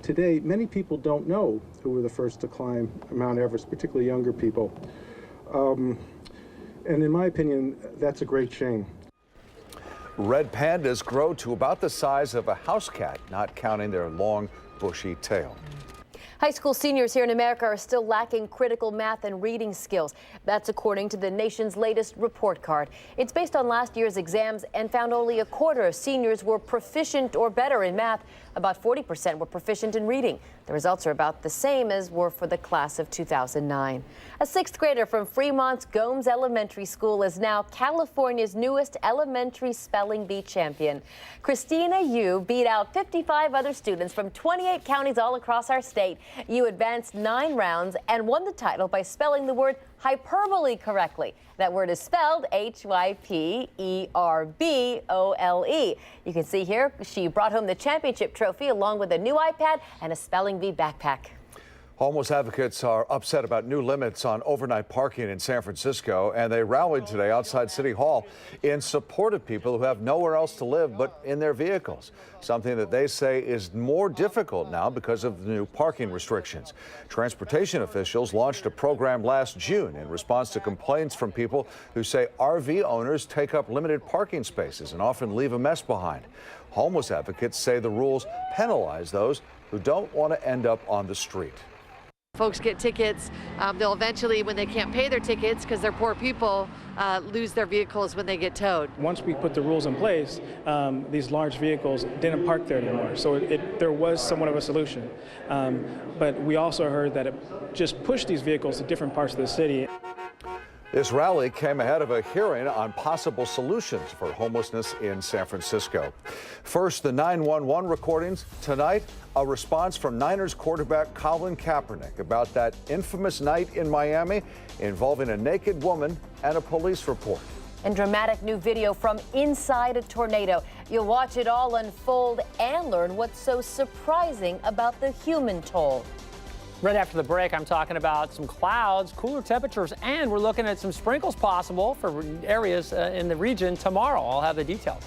Today, many people don't know who were the first to climb Mount Everest, particularly younger people. And in my opinion, that's a great shame. Red pandas grow to about the size of a house cat, not counting their long, bushy tail. High school seniors here in America are still lacking critical math and reading skills. That's according to the nation's latest report card. It's based on last year's exams and found only a quarter of seniors were proficient or better in math. About 40% were proficient in reading. The results are about the same as were for the class of 2009. A sixth grader from Fremont's Gomes Elementary School is now California's newest elementary spelling bee champion. Christina Yu beat out 55 other students from 28 counties all across our state. Yu advanced 9 rounds and won the title by spelling the word hyperbole correctly. That word is spelled Hyperbole. You can see here she brought home the championship trophy along with a new iPad and a spelling bee backpack. Homeless advocates are upset about new limits on overnight parking in San Francisco, and they rallied today outside City Hall in support of people who have nowhere else to live but in their vehicles, something that they say is more difficult now because of the new parking restrictions. Transportation officials launched a program last June in response to complaints from people who say RV owners take up limited parking spaces and often leave a mess behind. Homeless advocates say the rules penalize those who don't want to end up on the street. Folks get tickets. They'll eventually, when they can't pay their tickets because they're poor people, lose their vehicles when they get towed. Once we put the rules in place, these large vehicles didn't park there anymore. So there was somewhat of a solution. But we also heard that it just pushed these vehicles to different parts of the city. This rally came ahead of a hearing on possible solutions for homelessness in San Francisco. First, the 911 recordings. Tonight, a response from Niners quarterback Colin Kaepernick about that infamous night in Miami involving a naked woman and a police report. And dramatic new video from inside a tornado. You'll watch it all unfold and learn what's so surprising about the human toll. Right after the break, I'm talking about some clouds, cooler temperatures, and we're looking at some sprinkles possible for areas in the region tomorrow. I'll have the details.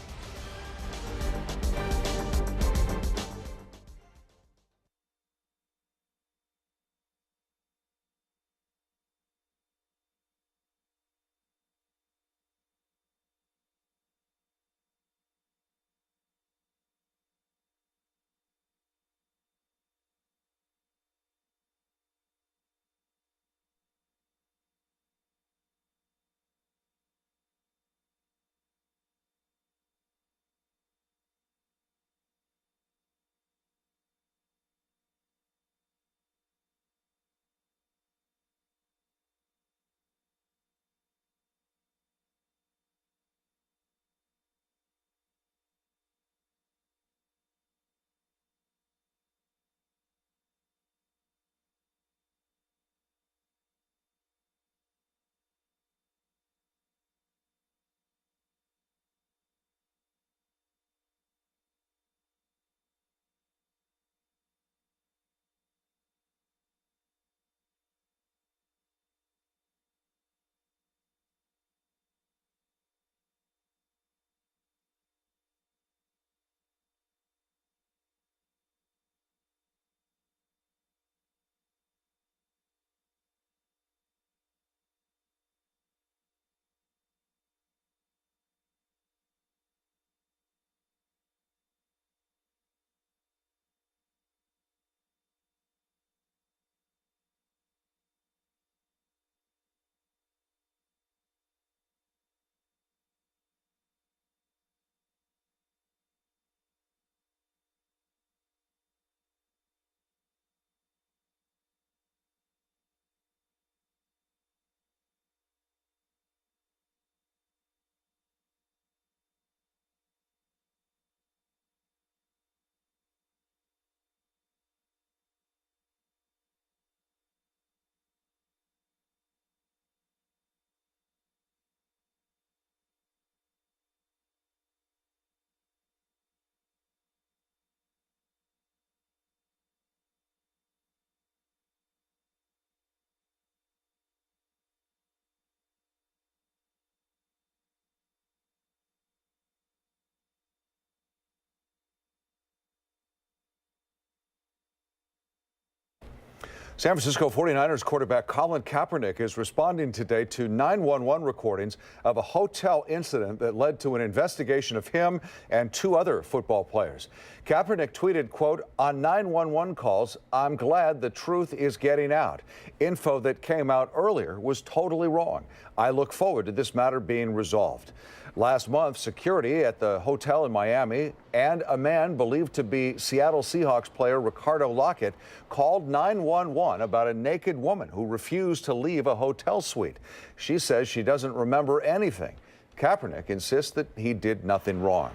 San Francisco 49ers quarterback Colin Kaepernick is responding today to 911 recordings of a hotel incident that led to an investigation of him and 2 other football players. Kaepernick tweeted, quote, "On 911 calls, I'm glad the truth is getting out. Info that came out earlier was totally wrong. I look forward to this matter being resolved." Last month, security at the hotel in Miami and a man believed to be Seattle Seahawks player Ricardo Lockett called 911 about a naked woman who refused to leave a hotel suite. She says she doesn't remember anything. Kaepernick insists that he did nothing wrong.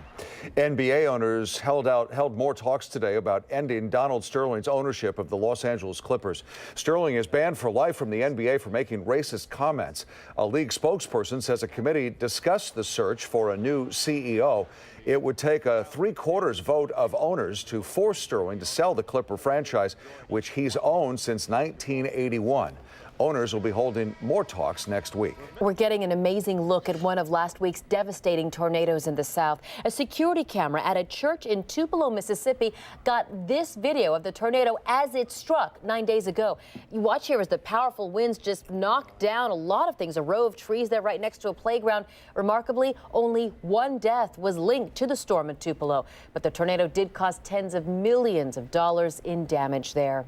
NBA owners held more talks today about ending Donald Sterling's ownership of the Los Angeles Clippers. Sterling is banned for life from the NBA for making racist comments. A league spokesperson says a committee discussed the search for a new CEO. It would take a 3/4 vote of owners to force Sterling to sell the Clipper franchise, which he's owned since 1981. Owners will be holding more talks next week. We're getting an amazing look at one of last week's devastating tornadoes in the South. A security camera at a church in Tupelo, Mississippi, got this video of the tornado as it struck 9 days ago. You watch here as the powerful winds just knocked down a lot of things, a row of trees there right next to a playground. Remarkably, only 1 death was linked to the storm in Tupelo, but the tornado did cause tens of millions of dollars in damage there.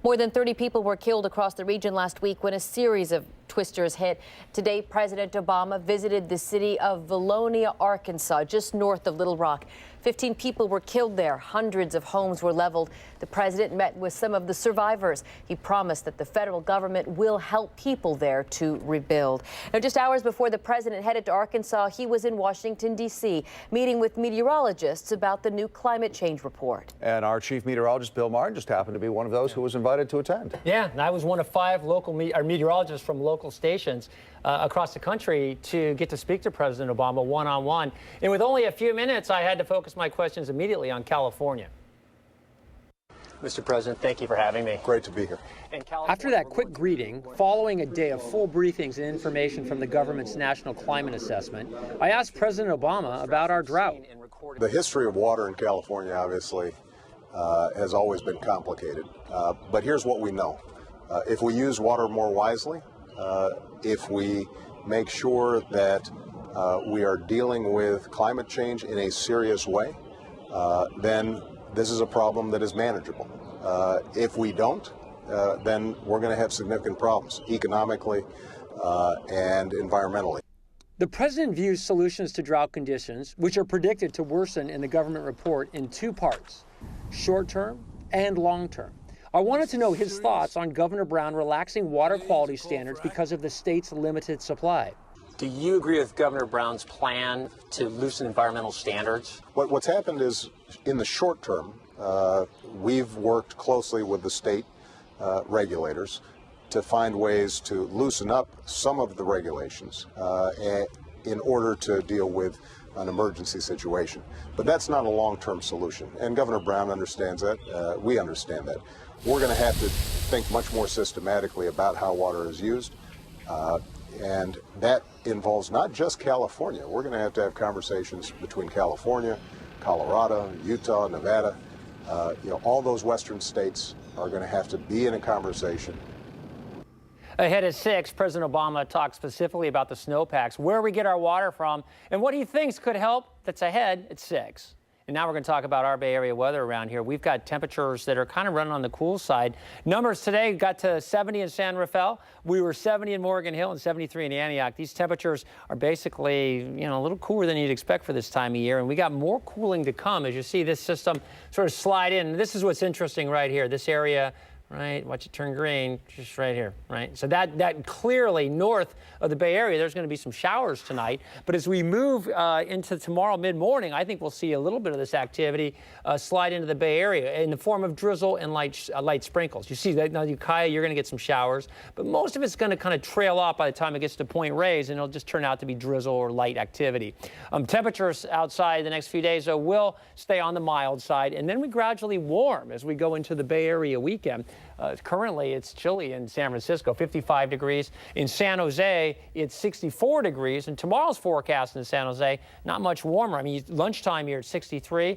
More than 30 people were killed across the region last week when a series of twisters hit. Today, President Obama visited the city of Valonia, Arkansas, just north of Little Rock. 15 people were killed there. Hundreds of homes were leveled. The president met with some of the survivors. He promised that the federal government will help people there to rebuild. Now, just hours before the president headed to Arkansas, he was in Washington, D.C., meeting with meteorologists about the new climate change report. And our chief meteorologist, Bill Marin, just happened to be one of those who was invited to attend. Yeah, and I was one of 5 local meteorologists from local stations across the country to get to speak to President Obama one-on-one. And with only a few minutes, I had to focus my questions immediately on California. Mr. President, thank you for having me. Great to be here. After that quick greeting, following a day of full briefings and information from the government's National Climate Assessment, I asked President Obama about our drought. The history of water in California, obviously, has always been complicated. But here's what we know. If we use water more wisely, if we make sure that we are dealing with climate change in a serious way, then this is a problem that is manageable. If we don't, then we're going to have significant problems economically and environmentally. The president views solutions to drought conditions, which are predicted to worsen in the government report, in 2 parts, short-term and long-term. I wanted to know his thoughts on Governor Brown relaxing water quality standards because of the state's limited supply. Do you agree with Governor Brown's plan to loosen environmental standards? What's happened is, in the short term, we've worked closely with the state regulators to find ways to loosen up some of the regulations in order to deal with an emergency situation. But that's not a long-term solution, and Governor Brown understands that. We understand that. We're going to have to think much more systematically about how water is used, and that involves not just California. We're going to have conversations between California, Colorado, Utah, Nevada. All those western states are going to have to be in a conversation. Ahead at 6, President Obama talked specifically about the snowpacks, where we get our water from, and what he thinks could help. That's ahead at 6. And now we're going to talk about our Bay Area weather around here. We've got temperatures that are kind of running on the cool side. Numbers today got to 70 in San Rafael. We were 70 in Morgan Hill and 73 in Antioch. These temperatures are basically, a little cooler than you'd expect for this time of year. And we got more cooling to come as you see this system sort of slide in. This is what's interesting right here. This area, right, watch it turn green, just right here, right? So that clearly north of the Bay Area, there's going to be some showers tonight. But as we move into tomorrow mid-morning, I think we'll see a little bit of this activity slide into the Bay Area in the form of drizzle and light sprinkles. You see that now, Ukiah, you're going to get some showers, but most of it's going to kind of trail off by the time it gets to Point Reyes, and it'll just turn out to be drizzle or light activity. Temperatures outside the next few days, though, will stay on the mild side, and then we gradually warm as we go into the Bay Area weekend. Currently, it's chilly in San Francisco, 55 degrees. In San Jose, it's 64 degrees. And tomorrow's forecast in San Jose, not much warmer. I mean, lunchtime here at 63.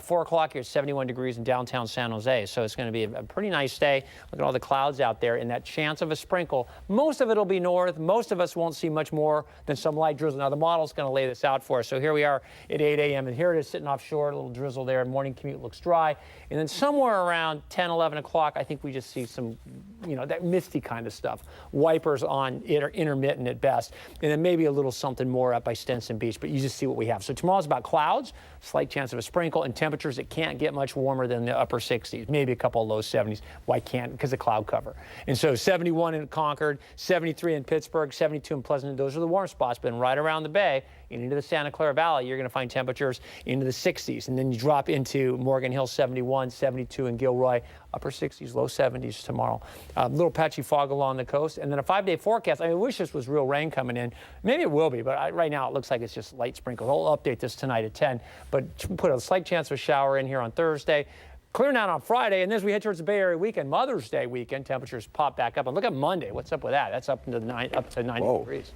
4 o'clock here, 71 degrees in downtown San Jose. So it's going to be a pretty nice day. Look at all the clouds out there and that chance of a sprinkle. Most of it will be north. Most of us won't see much more than some light drizzle. Now, the model's going to lay this out for us. So here we are at 8 a.m. and here it is sitting offshore, a little drizzle there. Morning commute looks dry. And then somewhere around 10, 11 o'clock, I think we just see some, that misty kind of stuff. Wipers on intermittent at best. And then maybe a little something more up by Stinson Beach. But you just see what we have. So tomorrow's about clouds, slight chance of a sprinkle, and temperatures that can't get much warmer than the upper 60s, maybe a couple of low 70s. Why can't? Because of cloud cover. And so 71 in Concord, 73 in Pittsburgh, 72 in Pleasanton. Those are the warm spots, but right around the bay and into the Santa Clara Valley, you're going to find temperatures into the 60s. And then you drop into Morgan Hill, 71, 72 in Gilroy, upper 60s, low 70s tomorrow. Little patchy fog along the coast. And then a 5-day forecast. I wish this was real rain coming in. Maybe it will be, but right now it looks like it's just light sprinkles. I'll update this tonight at 10, but put a slight chance of a shower in here on Thursday. Clearing out on Friday, and as we head towards the Bay Area weekend, Mother's Day weekend, temperatures pop back up. And look at Monday. What's up with that? That's up to 90 degrees.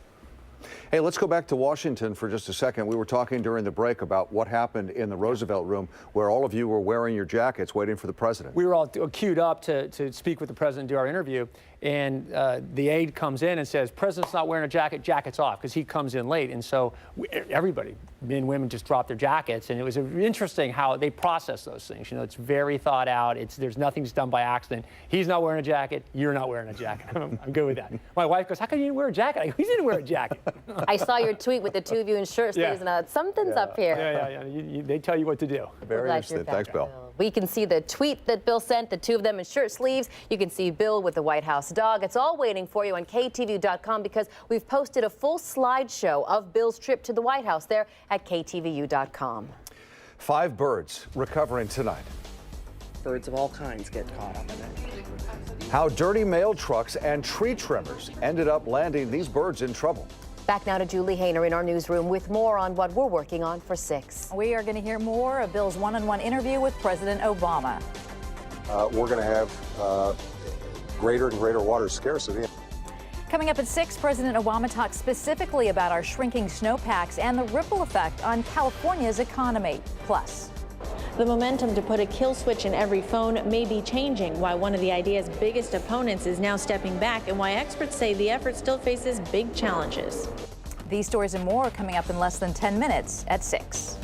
Hey, let's go back to Washington for just a second. We were talking during the break about what happened in the Roosevelt Room, where all of you were wearing your jackets waiting for the president. We were all queued up to speak with the president and do our interview, and the aide comes in and says, "President's not wearing a jacket, jacket's off," because he comes in late. And so everybody, men and women, just dropped their jackets. And it was interesting how they process those things. It's very thought out. There's nothing's done by accident. He's not wearing a jacket. You're not wearing a jacket. I'm good with that. My wife goes, "How come you didn't wear a jacket?" I go, "He didn't wear a jacket." I saw your tweet with the two of you in shirt sleeves, and something's up here. Yeah. They tell you what to do. Very interesting. Thanks, Bill. We can see the tweet that Bill sent, the two of them in shirt sleeves. You can see Bill with the White House dog. It's all waiting for you on KTVU.com because we've posted a full slideshow of Bill's trip to the White House there at KTVU.com. 5 birds recovering tonight. Birds of all kinds get caught up in it. How dirty mail trucks and tree trimmers ended up landing these birds in trouble. Back now to Julie Hayner in our newsroom with more on what we're working on for 6. We are going to hear more of Bill's one-on-one interview with President Obama. We're going to have greater and greater water scarcity. Coming up at 6, President Obama talks specifically about our shrinking snowpacks and the ripple effect on California's economy. Plus, the momentum to put a kill switch in every phone may be changing, why one of the idea's biggest opponents is now stepping back, and why experts say the effort still faces big challenges. These stories and more coming up in less than 10 minutes at 6.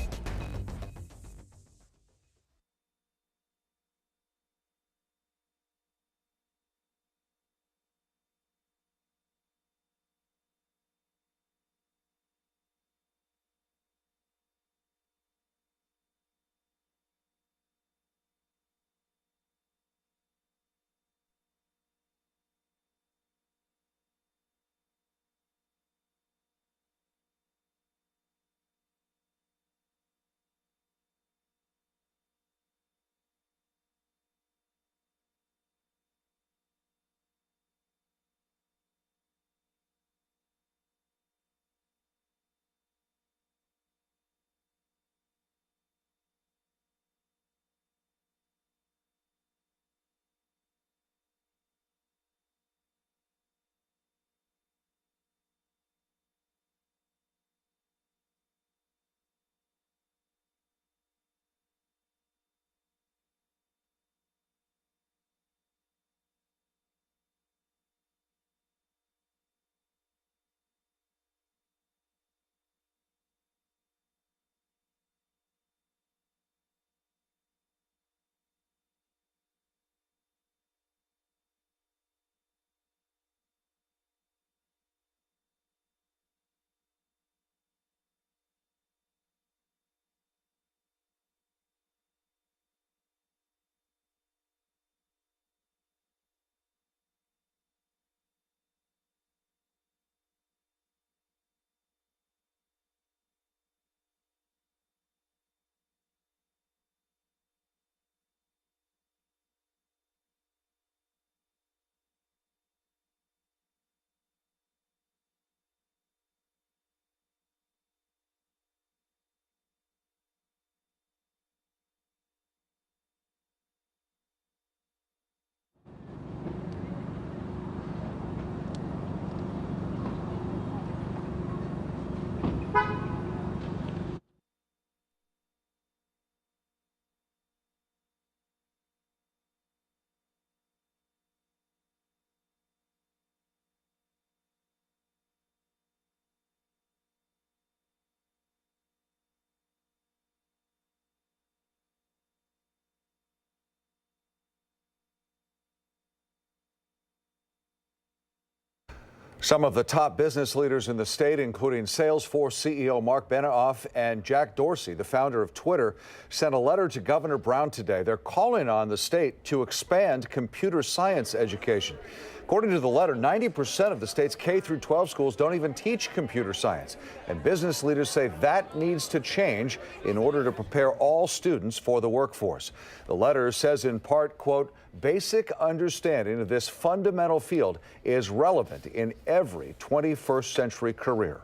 Some of the top business leaders in the state, including Salesforce CEO Mark Benioff and Jack Dorsey, the founder of Twitter, sent a letter to Governor Brown today. They're calling on the state to expand computer science education. According to the letter, 90% of the state's K-12 schools don't even teach computer science. And business leaders say that needs to change in order to prepare all students for the workforce. The letter says in part, quote, basic understanding of this fundamental field is relevant in every 21st century career.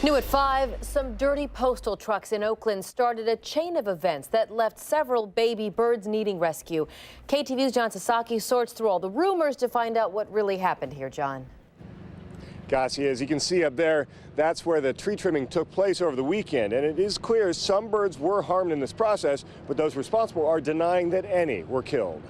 New at 5, some dirty postal trucks in Oakland started a chain of events that left several baby birds needing rescue. KTVU's John Sasaki sorts through all the rumors to find out what really happened here, John. Cassie, as you can see up there, that's where the tree trimming took place over the weekend. And it is clear some birds were harmed in this process, but those responsible are denying that any were killed.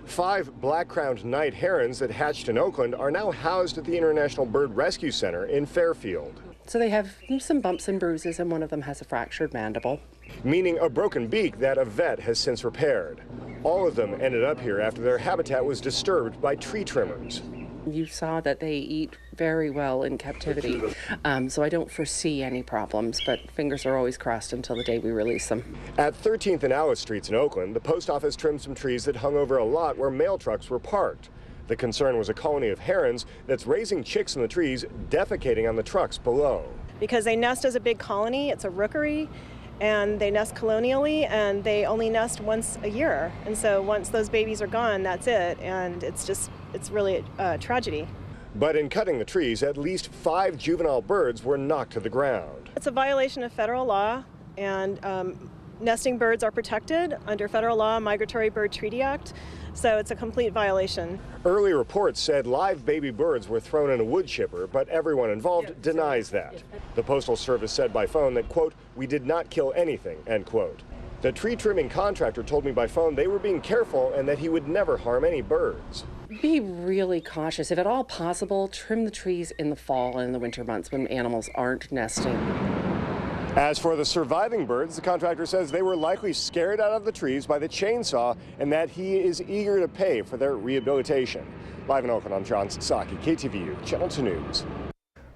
5 black-crowned night herons that hatched in Oakland are now housed at the International Bird Rescue Center in Fairfield. So they have some bumps and bruises, and one of them has a fractured mandible. Meaning a broken beak that a vet has since repaired. All of them ended up here after their habitat was disturbed by tree trimmers. You saw that they eat very well in captivity, so I don't foresee any problems, but fingers are always crossed until the day we release them. At 13th and Alice Streets in Oakland, the post office trimmed some trees that hung over a lot where mail trucks were parked. The concern was a colony of herons that's raising chicks in the trees, defecating on the trucks below. Because they nest as a big colony, it's a rookery, and they nest colonially, and they only nest once a year. And so once those babies are gone, that's it, and it's really a tragedy. But in cutting the trees, at least 5 juvenile birds were knocked to the ground. It's a violation of federal law, and nesting birds are protected under federal law, Migratory Bird Treaty Act, so it's a complete violation. Early reports said live baby birds were thrown in a wood chipper, but everyone involved denies that. The Postal Service said by phone that, quote, we did not kill anything, end quote. The tree trimming contractor told me by phone they were being careful and that he would never harm any birds. Be really cautious. If at all possible, trim the trees in the fall and in the winter months when animals aren't nesting. As for the surviving birds, the contractor says they were likely scared out of the trees by the chainsaw and that he is eager to pay for their rehabilitation. Live in Oakland, I'm John Sasaki, KTVU, Channel 2 News.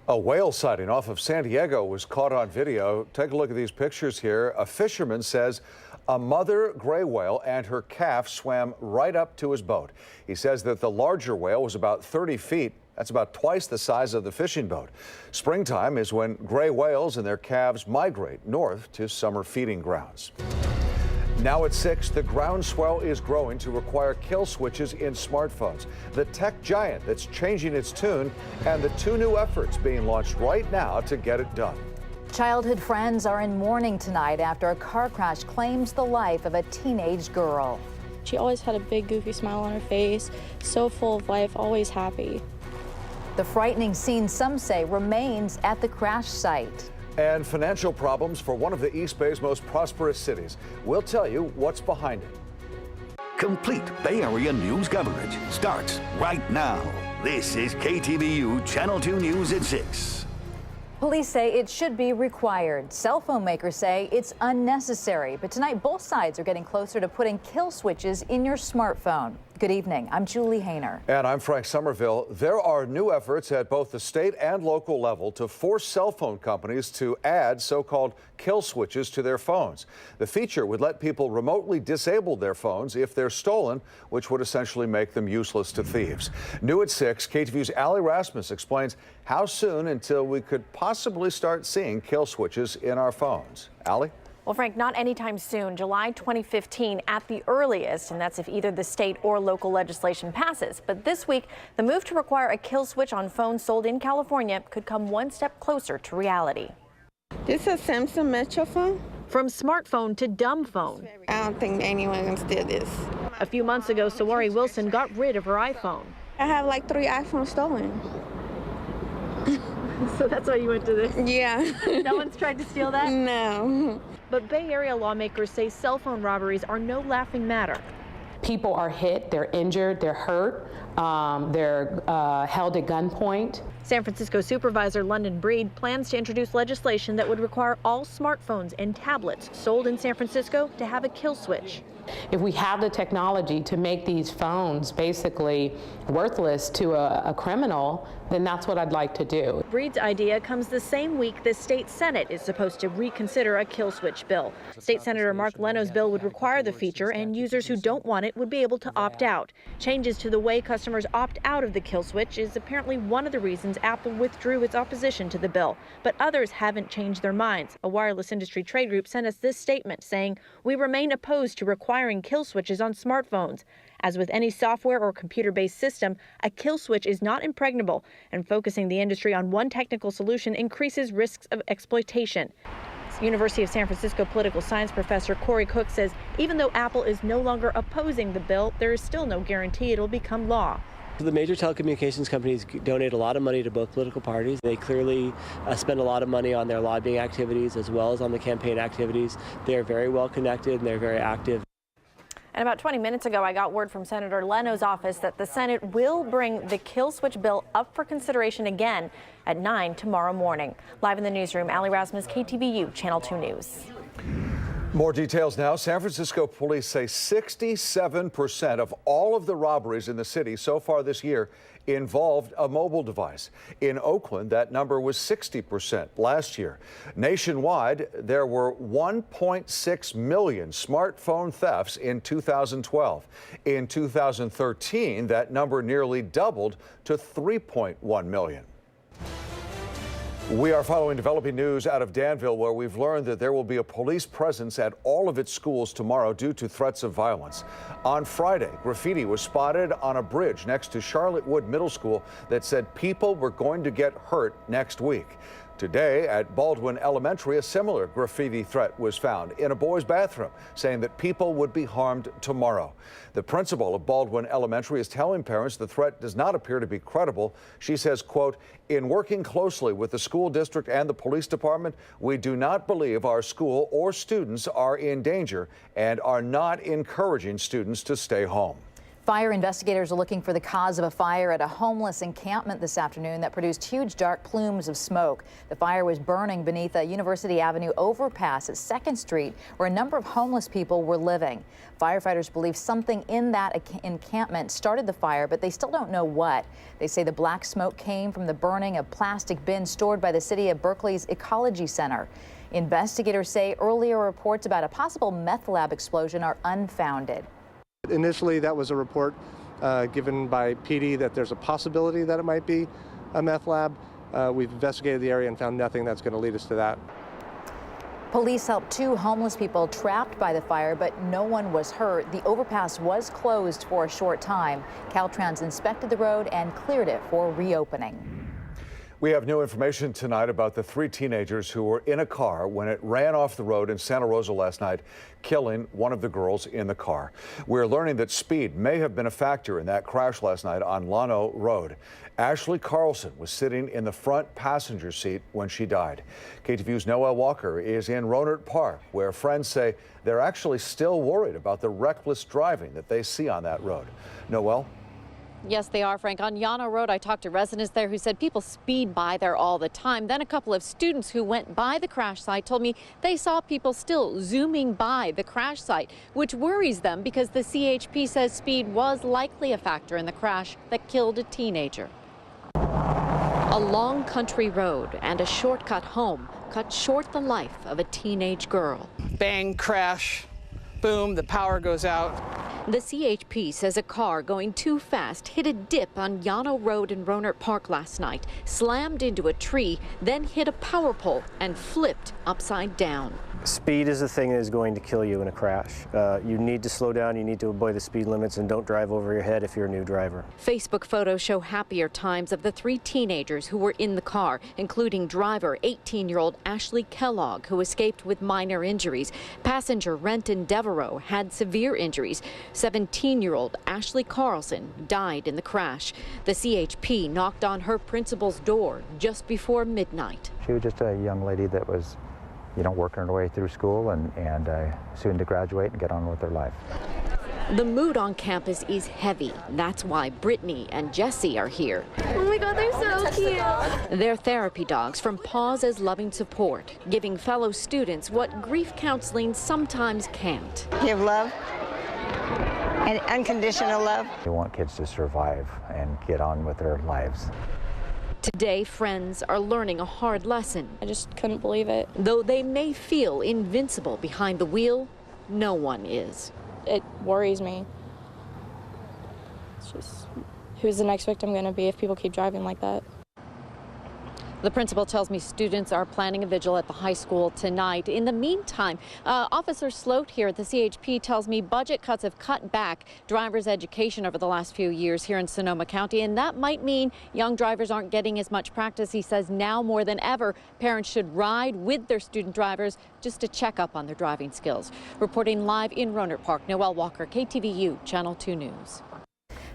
A whale sighting off of San Diego was caught on video. Take a look at these pictures here. A fisherman says a mother gray whale and her calf swam right up to his boat. He says that the larger whale was about 30 feet. That's about twice the size of the fishing boat. Springtime is when gray whales and their calves migrate north to summer feeding grounds. Now at 6, the groundswell is growing to require kill switches in smartphones. The tech giant that's changing its tune, and the 2 new efforts being launched right now to get it done. Childhood friends are in mourning tonight after a car crash claims the life of a teenage girl. She always had a big goofy smile on her face, so full of life, always happy. The frightening scene, some say, remains at the crash site. And financial problems for one of the East Bay's most prosperous cities. We'll tell you what's behind it. Complete Bay Area news coverage starts right now. This is KTVU Channel 2 News at 6. Police say it should be required. Cell phone makers say it's unnecessary. But tonight, both sides are getting closer to putting kill switches in your smartphone. Good evening. I'm Julie Hayner. And I'm Frank Somerville. There are new efforts at both the state and local level to force cell phone companies to add so-called kill switches to their phones. The feature would let people remotely disable their phones if they're stolen, which would essentially make them useless to thieves. New at 6, KTVU's Allie Rasmus explains how soon until we could possibly start seeing kill switches in our phones. Allie? Well, Frank, not anytime soon. July 2015 at the earliest, and that's if either the state or local legislation passes. But this week, the move to require a kill switch on phones sold in California could come one step closer to reality. This is a Samsung Metro phone? From smartphone to dumb phone. I don't think anyone can steal this. A few months ago, Sawari Wilson got rid of her iPhone. I have like 3 iPhones stolen. So that's why you went to this? Yeah. No one's tried to steal that? No. But Bay Area lawmakers say cell phone robberies are no laughing matter. People are hit, they're injured, they're hurt. They're held at gunpoint. San Francisco Supervisor London Breed plans to introduce legislation that would require all smartphones and tablets sold in San Francisco to have a kill switch. If we have the technology to make these phones basically worthless to a criminal, then that's what I'd like to do. Breed's idea comes the same week the state Senate is supposed to reconsider a kill switch bill. State Senator Mark Leno's bill would require the feature, and users who don't want it would be able to opt out. Changes to the way customers opt out of the kill switch is apparently one of the reasons Apple withdrew its opposition to the bill. But others haven't changed their minds. A wireless industry trade group sent us this statement saying, "We remain opposed to requiring kill switches on smartphones. As with any software or computer-based system, a kill switch is not impregnable, and focusing the industry on one technical solution increases risks of exploitation." University of San Francisco political science professor Corey Cook says even though Apple is no longer opposing the bill, there is still no guarantee it'll become law. The major telecommunications companies donate a lot of money to both political parties. They clearly spend a lot of money on their lobbying activities as well as on the campaign activities. They're very well connected and they're very active. And about 20 minutes ago, I got word from Senator Leno's office that the Senate will bring the kill switch bill up for consideration again at 9 tomorrow morning. Live in the newsroom, Ali Rasmus, KTVU, Channel 2 News. More details now. San Francisco police say 67% of all of the robberies in the city so far this year involved a mobile device. In Oakland, that number was 60% last year. Nationwide, there were 1.6 million smartphone thefts in 2012. In 2013, that number nearly doubled to 3.1 million. We are following developing news out of Danville, where we've learned that there will be a police presence at all of its schools tomorrow due to threats of violence. On Friday, graffiti was spotted on a bridge next to Charlotte Wood Middle School that said people were going to get hurt next week. Today at Baldwin Elementary, a similar graffiti threat was found in a boys' bathroom, saying that people would be harmed tomorrow. The principal of Baldwin Elementary is telling parents the threat does not appear to be credible. She says, quote, "In working closely with the school district and the police department, we do not believe our school or students are in danger and are not encouraging students to stay home." Fire investigators are looking for the cause of a fire at a homeless encampment this afternoon that produced huge dark plumes of smoke. The fire was burning beneath a University Avenue overpass at 2nd Street, where a number of homeless people were living. Firefighters believe something in that encampment started the fire, but they still don't know what. They say the black smoke came from the burning of plastic bins stored by the city of Berkeley's Ecology Center. Investigators say earlier reports about a possible meth lab explosion are unfounded. Initially, that was a report given by PD that there's a possibility that it might be a meth lab. We've investigated the area and found nothing that's going to lead us to that. Police helped 2 homeless people trapped by the fire, but no one was hurt. The overpass was closed for a short time. Caltrans inspected the road and cleared it for reopening. We have new information tonight about the 3 teenagers who were in a car when it ran off the road in Santa Rosa last night, killing one of the girls in the car. We're learning that speed may have been a factor in that crash last night on Llano Road. Ashley Carlson was sitting in the front passenger seat when she died. KTVU's Noel Walker is in Rohnert Park, where friends say they're actually still worried about the reckless driving that they see on that road. Noel? Yes, they are, Frank. On Llano Road, I talked to residents there who said people speed by there all the time. Then a couple of students who went by the crash site told me they saw people still zooming by the crash site, which worries them because the CHP says speed was likely a factor in the crash that killed a teenager. A long country road and a shortcut home cut short the life of a teenage girl. Bang, crash, boom, the power goes out. The CHP says a car going too fast hit a dip on Llano Road in Rohnert Park last night, slammed into a tree, then hit a power pole and flipped upside down. Speed is the thing that is going to kill you in a crash. You need to slow down, you need to obey the speed limits, and don't drive over your head if you're a new driver. Facebook photos show happier times of the 3 teenagers who were in the car, including driver 18-year-old Ashley Kellogg, who escaped with minor injuries. Passenger Renton Devereaux had severe injuries. 17-year-old Ashley Carlson died in the crash. The CHP knocked on her principal's door just before midnight. She was just a young lady that was, working her way through school and soon to graduate and get on with her life. The mood on campus is heavy. That's why Brittany and Jesse are here. Oh my God, they're so cute. They're therapy dogs from Paws as Loving Support, giving fellow students what grief counseling sometimes can't. Give love and unconditional love. We want kids to survive and get on with their lives. Today, friends are learning a hard lesson. I just couldn't believe it. Though they may feel invincible behind the wheel, no one is. It worries me. It's just, who's the next victim going to be if people keep driving like that? The principal tells me students are planning a vigil at the high school tonight. In the meantime, Officer Sloat here at the CHP tells me budget cuts have cut back drivers' education over the last few years here in Sonoma County, and that might mean young drivers aren't getting as much practice. He says now more than ever, parents should ride with their student drivers just to check up on their driving skills. Reporting live in Rohnert Park, Noelle Walker, KTVU, Channel 2 News.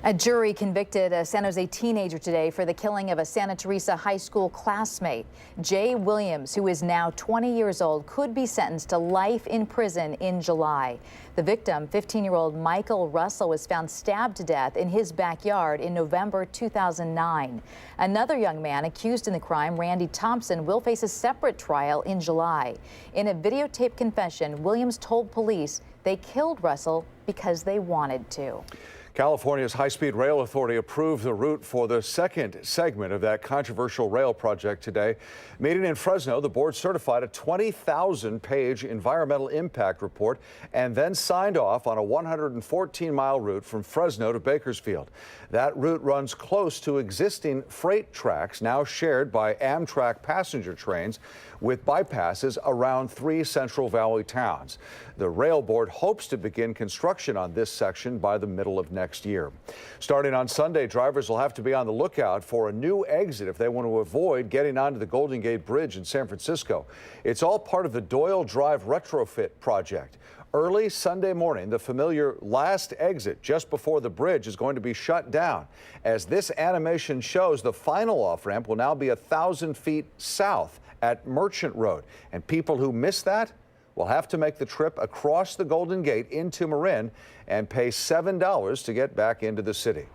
A jury convicted a San Jose teenager today for the killing of a Santa Rosa high school classmate. Jay Williams, who is now 20 years old, could be sentenced to life in prison in July. The victim, 15-year-old Michael Russell, was found stabbed to death in his backyard in November 2009. Another young man accused in the crime, Randy Thompson, will face a separate trial in July. In a videotaped confession, Williams told police they killed Russell because they wanted to. California's high-speed rail authority approved the route for the second segment of that controversial rail project today. Meeting in Fresno, the board certified a 20,000-page environmental impact report and then signed off on a 114-mile route from Fresno to Bakersfield. That route runs close to existing freight tracks now shared by Amtrak passenger trains, with bypasses around 3 Central Valley towns. The rail board hopes to begin construction on this section by the middle of next year. Starting on Sunday, drivers will have to be on the lookout for a new exit if they want to avoid getting onto the Golden Gate Bridge in San Francisco. It's all part of the Doyle Drive retrofit project. Early Sunday morning, the familiar last exit just before the bridge is going to be shut down. As this animation shows, the final off-ramp will now be 1,000 feet south at Merchant Road, and people who miss that will have to make the trip across the Golden Gate into Marin and pay $7 to get back into the city.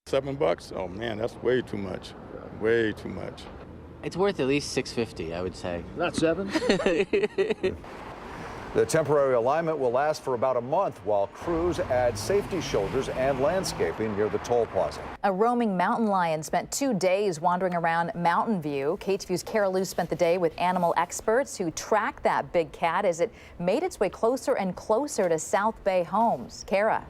$7? Oh man, that's way too much. Way too much. It's worth at least $6.50, I would say. Not $7? The temporary alignment will last for about a month while crews add safety shoulders and landscaping near the toll plaza. A roaming mountain lion spent 2 days wandering around Mountain View. KTVU's Kara Lou spent the day with animal experts who tracked that big cat as it made its way closer and closer to South Bay homes. Kara.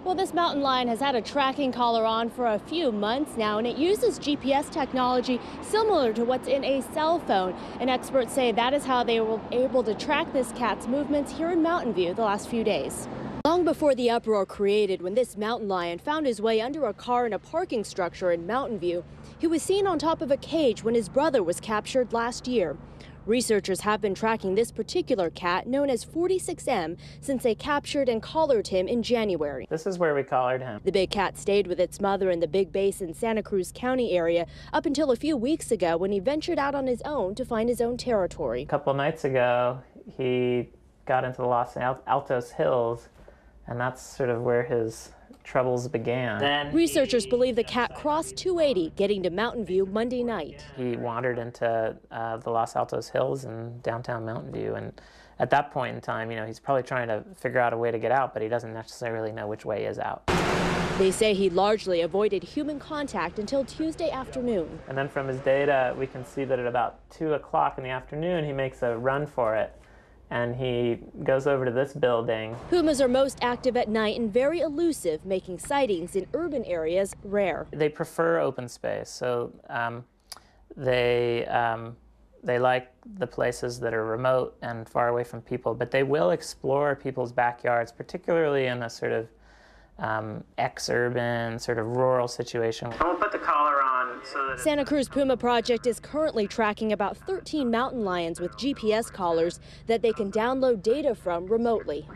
Well, this mountain lion has had a tracking collar on for a few months now, and it uses GPS technology similar to what's in a cell phone. And experts say that is how they were able to track this cat's movements here in Mountain View the last few days. Long before the uproar created when this mountain lion found his way under a car in a parking structure in Mountain View, he was seen on top of a cage when his brother was captured last year. Researchers have been tracking this particular cat, known as 46M, since they captured and collared him in January. This is where we collared him. The big cat stayed with its mother in the Big Basin, Santa Cruz County area up until a few weeks ago when he ventured out on his own to find his own territory. A couple of nights ago, he got into the Los Altos Hills, and that's sort of where his troubles began. Researchers believe the cat crossed 280, getting to Mountain View Monday night. He wandered into the Los Altos Hills in downtown Mountain View, and at that point in time, you know, he's probably trying to figure out a way to get out, but he doesn't necessarily know which way is out. They say he largely avoided human contact until Tuesday afternoon. And then from his data, we can see that at about 2 o'clock in the afternoon, he makes a run for it. And he goes over to this building. Pumas are most active at night and very elusive, making sightings in urban areas rare. They prefer open space, so they like the places that are remote and far away from people, but they will explore people's backyards, particularly in a sort of ex-urban, sort of rural situation. I'm gonna put the collar on so that Santa Cruz Puma Project is currently tracking about 13 mountain lions with GPS collars that they can download data from remotely.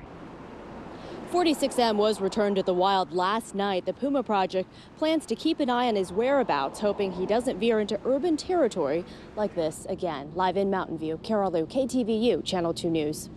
46M was returned to the wild last night. The Puma Project plans to keep an eye on his whereabouts, hoping he doesn't veer into urban territory like this again. Live in Mountain View, Kara Lou, KTVU, Channel 2 News.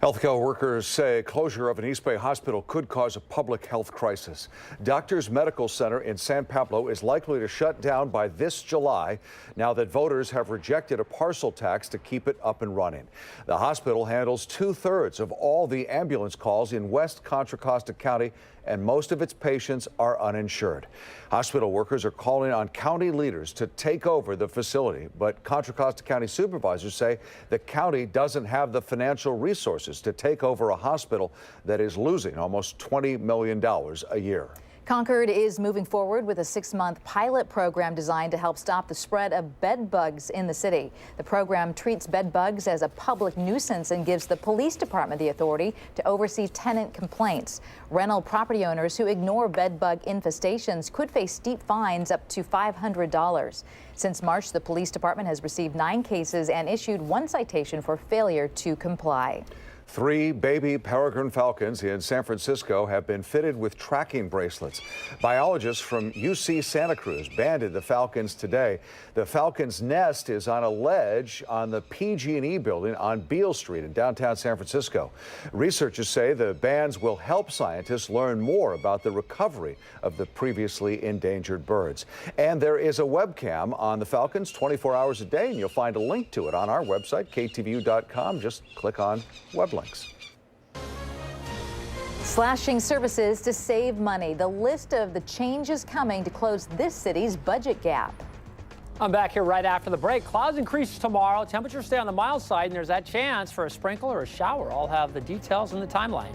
Healthcare workers say closure of an East Bay hospital could cause a public health crisis. Doctors Medical Center in San Pablo is likely to shut down by this July, now that voters have rejected a parcel tax to keep it up and running. The hospital handles 2/3 of all the ambulance calls in West Contra Costa County, and most of its patients are uninsured. Hospital workers are calling on county leaders to take over the facility, but Contra Costa County supervisors say the county doesn't have the financial resources to take over a hospital that is losing almost $20 million a year. Concord is moving forward with a 6-month pilot program designed to help stop the spread of bed bugs in the city. The program treats bed bugs as a public nuisance and gives the police department the authority to oversee tenant complaints. Rental property owners who ignore bed bug infestations could face steep fines up to $500. Since March, the police department has received 9 cases and issued 1 citation for failure to comply. 3 baby peregrine falcons in San Francisco have been fitted with tracking bracelets. Biologists from UC Santa Cruz banded the falcons today. The falcon's nest is on a ledge on the PG&E building on Beale Street in downtown San Francisco. Researchers say the bands will help scientists learn more about the recovery of the previously endangered birds. And there is a webcam on the falcons 24 hours a day, and you'll find a link to it on our website, KTVU.com. Just click on web links. Slashing services to save money. The list of the changes coming to close this city's budget gap. I'm back here right after the break. Clouds increase tomorrow. Temperatures stay on the mild side, and there's that chance for a sprinkle or a shower. I'll have the details in the timeline.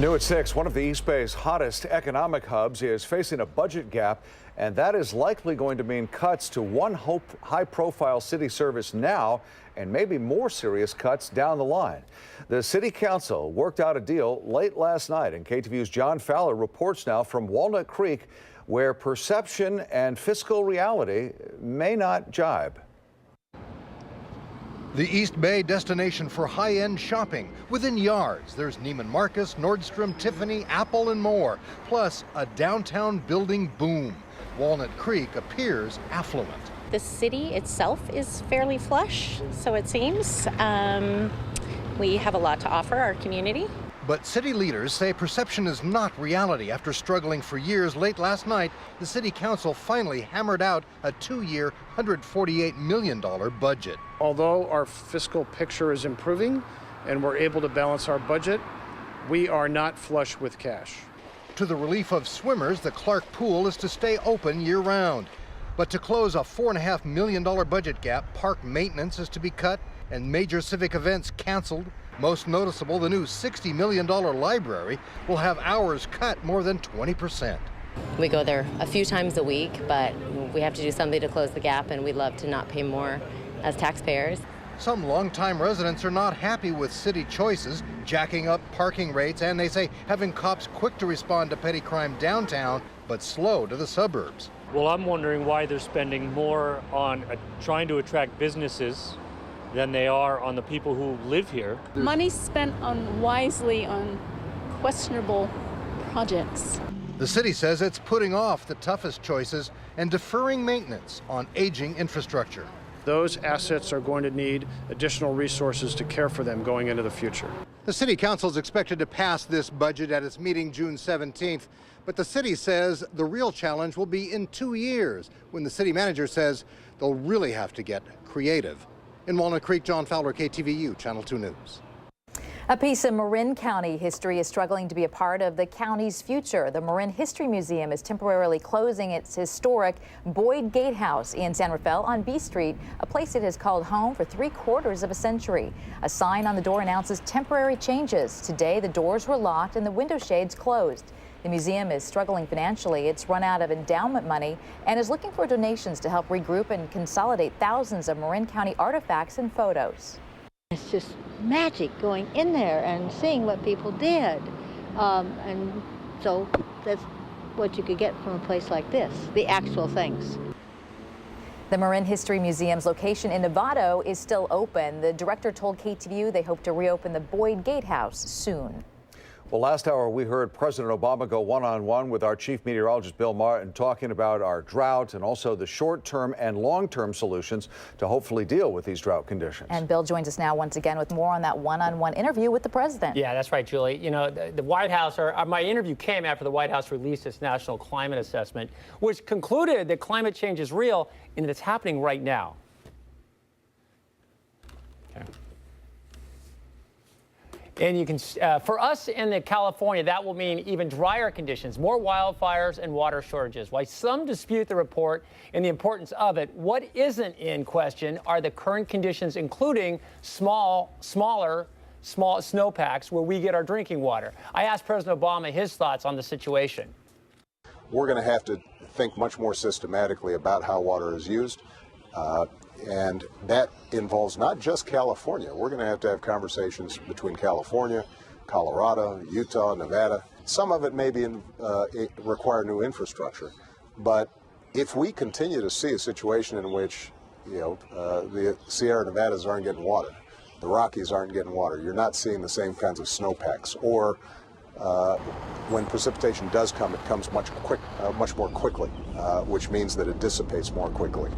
New at 6, one of the East Bay's hottest economic hubs is facing a budget gap, and that is likely going to mean cuts to one high-profile city service now and maybe more serious cuts down the line. The city council worked out a deal late last night, and KTVU's John Fowler reports now from Walnut Creek, where perception and fiscal reality may not jibe. The East Bay destination for high-end shopping. Within yards, there's Neiman Marcus, Nordstrom, Tiffany, Apple, and more. Plus, a downtown building boom. Walnut Creek appears affluent. The city itself is fairly flush, so it seems. We have a lot to offer our community. But city leaders say perception is not reality. After struggling for years, late last night, the city council finally hammered out a 2-year, $148 million budget. Although our fiscal picture is improving, and we're able to balance our budget, we are not flush with cash. To the relief of swimmers, the Clark Pool is to stay open year-round. But to close a $4.5 million budget gap, park maintenance is to be cut and major civic events canceled. Most noticeable, the new $60 million library will have hours cut more than 20%. We go there a few times a week, but we have to do something to close the gap, and we'd love to not pay more as taxpayers. Some longtime residents are not happy with city choices, jacking up parking rates, and they say having cops quick to respond to petty crime downtown, but slow to the suburbs. Well, I'm wondering why they're spending more on trying to attract businesses than they are on the people who live here. Money spent wisely on questionable projects. The city says it's putting off the toughest choices and deferring maintenance on aging infrastructure. Those assets are going to need additional resources to care for them going into the future. The city council is expected to pass this budget at its meeting June 17th, but the city says the real challenge will be in 2 years, when the city manager says they'll really have to get creative. In Walnut Creek, John Fowler, KTVU, Channel 2 News. A piece of Marin County history is struggling to be a part of the county's future. The Marin History Museum is temporarily closing its historic Boyd Gatehouse in San Rafael on B Street, a place it has called home for 3/4 of a century. A sign on the door announces temporary changes. Today, the doors were locked and the window shades closed. The museum is struggling financially. It's run out of endowment money and is looking for donations to help regroup and consolidate thousands of Marin County artifacts and photos. It's just magic going in there and seeing what people did. And so that's what you could get from a place like this, the actual things. The Marin History Museum's location in Novato is still open. The director told KTVU they hope to reopen the Boyd Gatehouse soon. Well, last hour we heard President Obama go one-on-one with our chief meteorologist Bill Martin, talking about our drought and also the short-term and long-term solutions to hopefully deal with these drought conditions. And Bill joins us now once again with more on that one-on-one interview with the president. Yeah, that's right, Julie. You know, the White House, my interview came after the White House released its national climate assessment, which concluded that climate change is real and that it's happening right now. Okay. And you can, for us in California, that will mean even drier conditions, more wildfires and water shortages. While some dispute the report and the importance of it, what isn't in question are the current conditions, including smaller snowpacks where we get our drinking water. I asked President Obama his thoughts on the situation. We're going to have to think much more systematically about how water is used. And that involves not just California. We're going to have conversations between California, Colorado, Utah, Nevada. Some of it may be require new infrastructure. But if we continue to see a situation in which, the Sierra Nevadas aren't getting water, the Rockies aren't getting water, you're not seeing the same kinds of snowpacks, or when precipitation does come, it comes much more quickly, which means that it dissipates more quickly.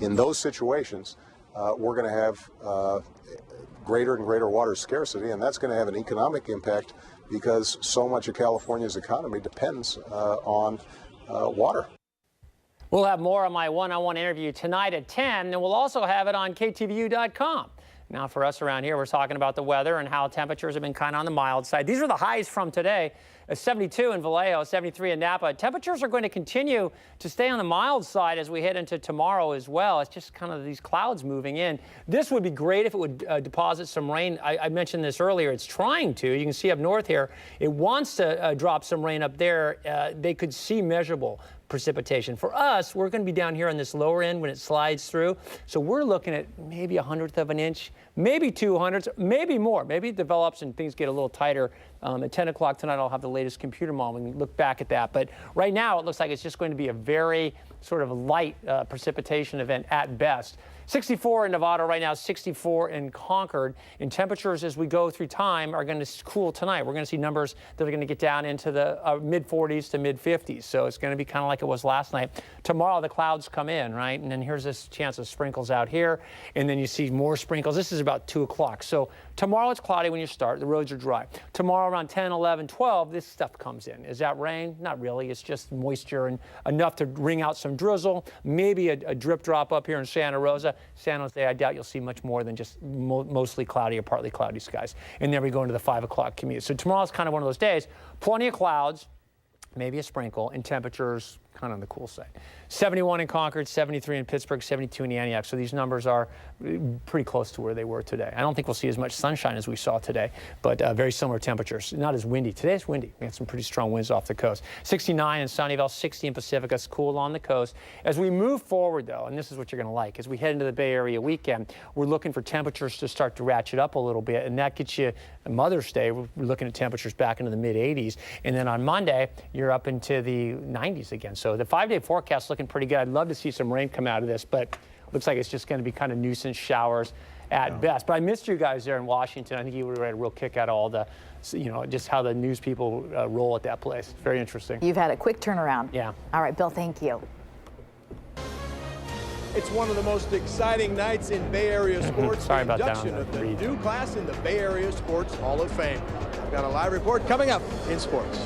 In those situations, we're going to have greater and greater water scarcity, and that's going to have an economic impact because so much of California's economy depends on water. We'll have more on my one-on-one interview tonight at 10, and we'll also have it on KTVU.com. Now, for us around here, we're talking about the weather and how temperatures have been kind of on the mild side. These are the highs from today. 72 in Vallejo, 73 in Napa. Temperatures are going to continue to stay on the mild side as we head into tomorrow as well. It's just kind of these clouds moving in. This would be great if it would deposit some rain. I mentioned this earlier. It's trying to. You can see up north here. It wants to drop some rain up there. They could see measurable precipitation. For us, we're going to be down here on this lower end when it slides through. So we're looking at maybe 1/100 of an inch, maybe 2/100, maybe more. Maybe it develops and things get a little tighter. At 10 o'clock tonight, I'll have the latest computer model and look back at that. But right now, it looks like it's just going to be a very sort of light precipitation event at best. 64 in Nevada right now, 64 in Concord. And temperatures as we go through time are going to cool tonight. We're going to see numbers that are going to get down into the mid-40s to mid-50s. So it's going to be kind of like it was last night. Tomorrow the clouds come in, right? And then here's this chance of sprinkles out here. And then you see more sprinkles. This is about 2 o'clock. So tomorrow it's cloudy when you start. The roads are dry. Tomorrow tomorrow around 10, 11, 12, this stuff comes in. Is that rain? Not really. It's just moisture and enough to wring out some drizzle, maybe a drip drop up here in Santa Rosa. San Jose, I doubt you'll see much more than just mostly cloudy or partly cloudy skies. And then we go into the 5 o'clock commute. So tomorrow's kind of one of those days. Plenty of clouds, maybe a sprinkle, and temperatures kind of on the cool side. 71 in Concord, 73 in Pittsburgh, 72 in Antioch. So these numbers are pretty close to where they were today. I don't think we'll see as much sunshine as we saw today, but very similar temperatures. Not as windy. Today's windy. We had some pretty strong winds off the coast. 69 in Sunnyvale, 60 in Pacifica. It's cool on the coast. As we move forward, though, and this is what you're going to like, as we head into the Bay Area weekend, we're looking for temperatures to start to ratchet up a little bit, and that gets you Mother's Day. We're looking at temperatures back into the mid-80s, and then on Monday, you're up into the 90s again. So the 5-day forecast is looking pretty good. I'd love to see some rain come out of this, but looks like it's just going to be kind of nuisance showers at best. But I missed you guys there in Washington. I think you would have had a real kick out of all the, just how the news people roll at that place. Very interesting. You've had a quick turnaround. Yeah. All right, Bill, thank you. It's one of the most exciting nights in Bay Area sports. Sorry about that. Induction of the new class in the Bay Area Sports Hall of Fame. I've got a live report coming up in sports.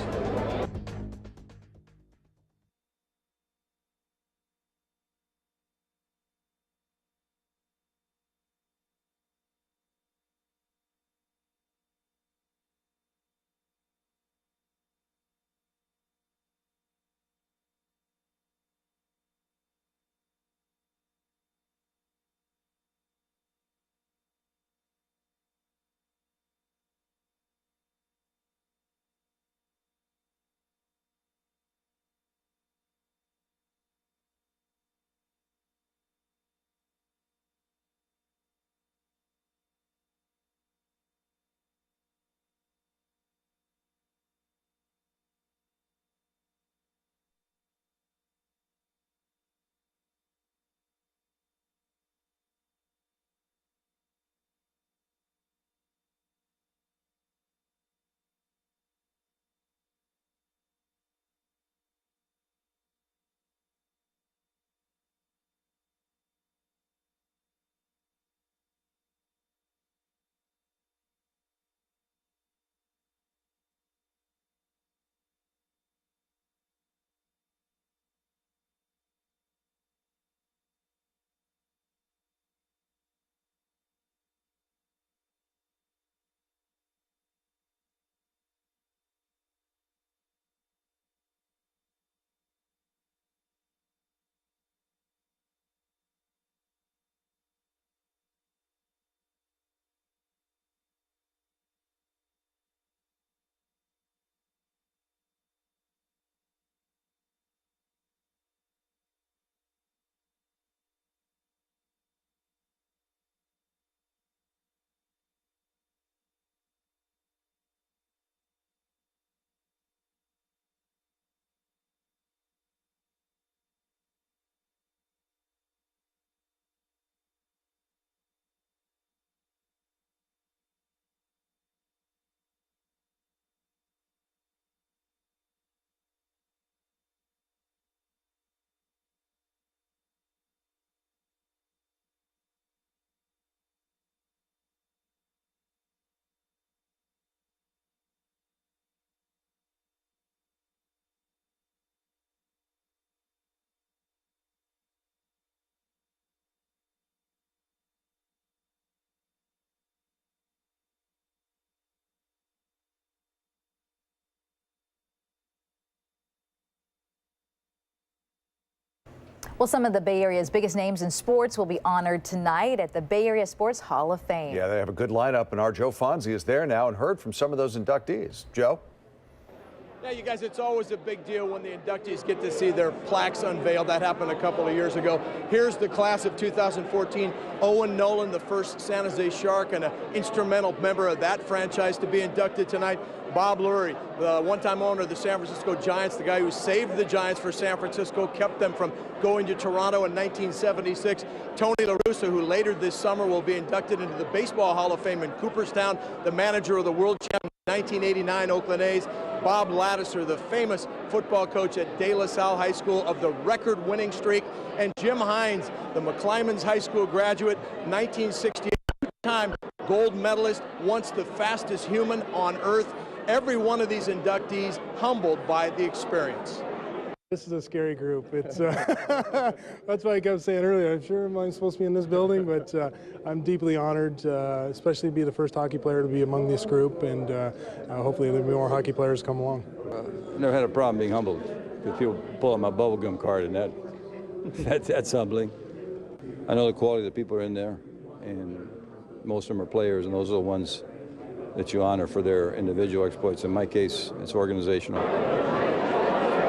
Well, some of the Bay Area's biggest names in sports will be honored tonight at the Bay Area Sports Hall of Fame. Yeah, they have a good lineup, and our Joe Fonzie is there now and heard from some of those inductees. Joe? Yeah, you guys, it's always a big deal when the inductees get to see their plaques unveiled. That happened a couple of years ago. Here's the class of 2014. Owen Nolan, the first San Jose Shark and an instrumental member of that franchise to be inducted tonight. Bob Lurie, the one-time owner of the San Francisco Giants, the guy who saved the Giants for San Francisco, kept them from going to Toronto in 1976. Tony La Russa, who later this summer will be inducted into the Baseball Hall of Fame in Cooperstown, the manager of the world champion 1989 Oakland A's. Bob Lattiser, the famous football coach at De La Salle High School of the record-winning streak. And Jim Hines, the McClymonds High School graduate, 1968 time gold medalist, once the fastest human on earth. every one of these inductees humbled by the experience. This is a scary group. It's that's why I kept saying earlier, I'm sure I'm supposed to be in this building, but I'm deeply honored, especially to be the first hockey player to be among this group, and hopefully there'll be more hockey players come along. Never had a problem being humbled, because people pull out my bubblegum card, and that's humbling. I know the quality of the people are in there, and most of them are players, and those are the ones that you honor for their individual exploits. In my case, it's organizational.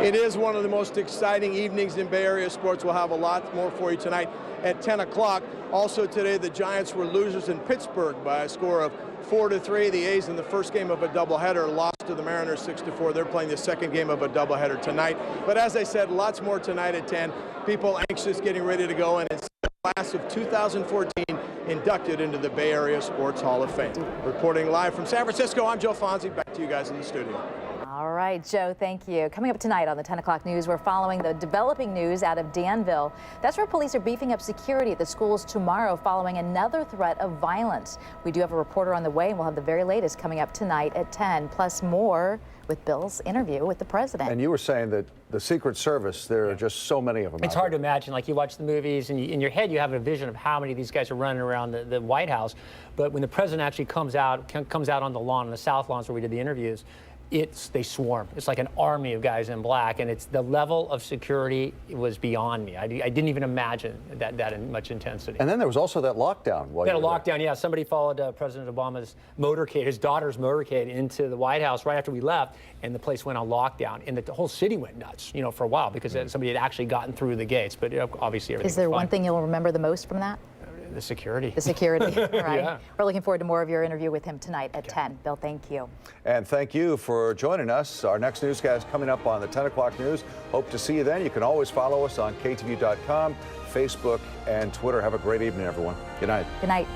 It is one of the most exciting evenings in Bay Area sports. We'll have a lot more for you tonight at 10 o'clock. Also today, the Giants were losers in Pittsburgh by a score of 4-3. The A's in the first game of a doubleheader lost to the Mariners 6-4. They're playing the second game of a doubleheader tonight. But as I said, lots more tonight at 10. People anxious, getting ready to go, and it's the class of 2014 inducted into the Bay Area Sports Hall of Fame. Reporting live from San Francisco, I'm Joe Fonzie. Back to you guys in the studio. All right, Joe, thank you. Coming up tonight on the 10 o'clock news, we're following the developing news out of Danville. That's where police are beefing up security at the schools tomorrow following another threat of violence. We do have a reporter on the way, and we'll have the very latest coming up tonight at 10, plus more with Bill's interview with the president. And you were saying that the Secret Service, there are just so many of them. It's hard to imagine. Like, you watch the movies, and in your head you have a vision of how many of these guys are running around the White House. But when the president actually comes out on the lawn, on the South Lawns where we did the interviews, they swarm. It's like an army of guys in black, and it's the level of security was beyond me. I didn't even imagine that much intensity. And then there was also that lockdown. They had a lockdown, yeah. Somebody followed President Obama's motorcade, his daughter's motorcade, into the White House right after we left, and the place went on lockdown, and the whole city went nuts, for a while, because somebody had actually gotten through the gates. But obviously everything Is there was fine. one thing you'll remember the most from that? The security. The security, right. Yeah. We're looking forward to more of your interview with him tonight at 10. Bill, thank you. And thank you for joining us. Our next newscast coming up on the 10 o'clock news. Hope to see you then. You can always follow us on ktvu.com, Facebook, and Twitter. Have a great evening, everyone. Good night. Good night.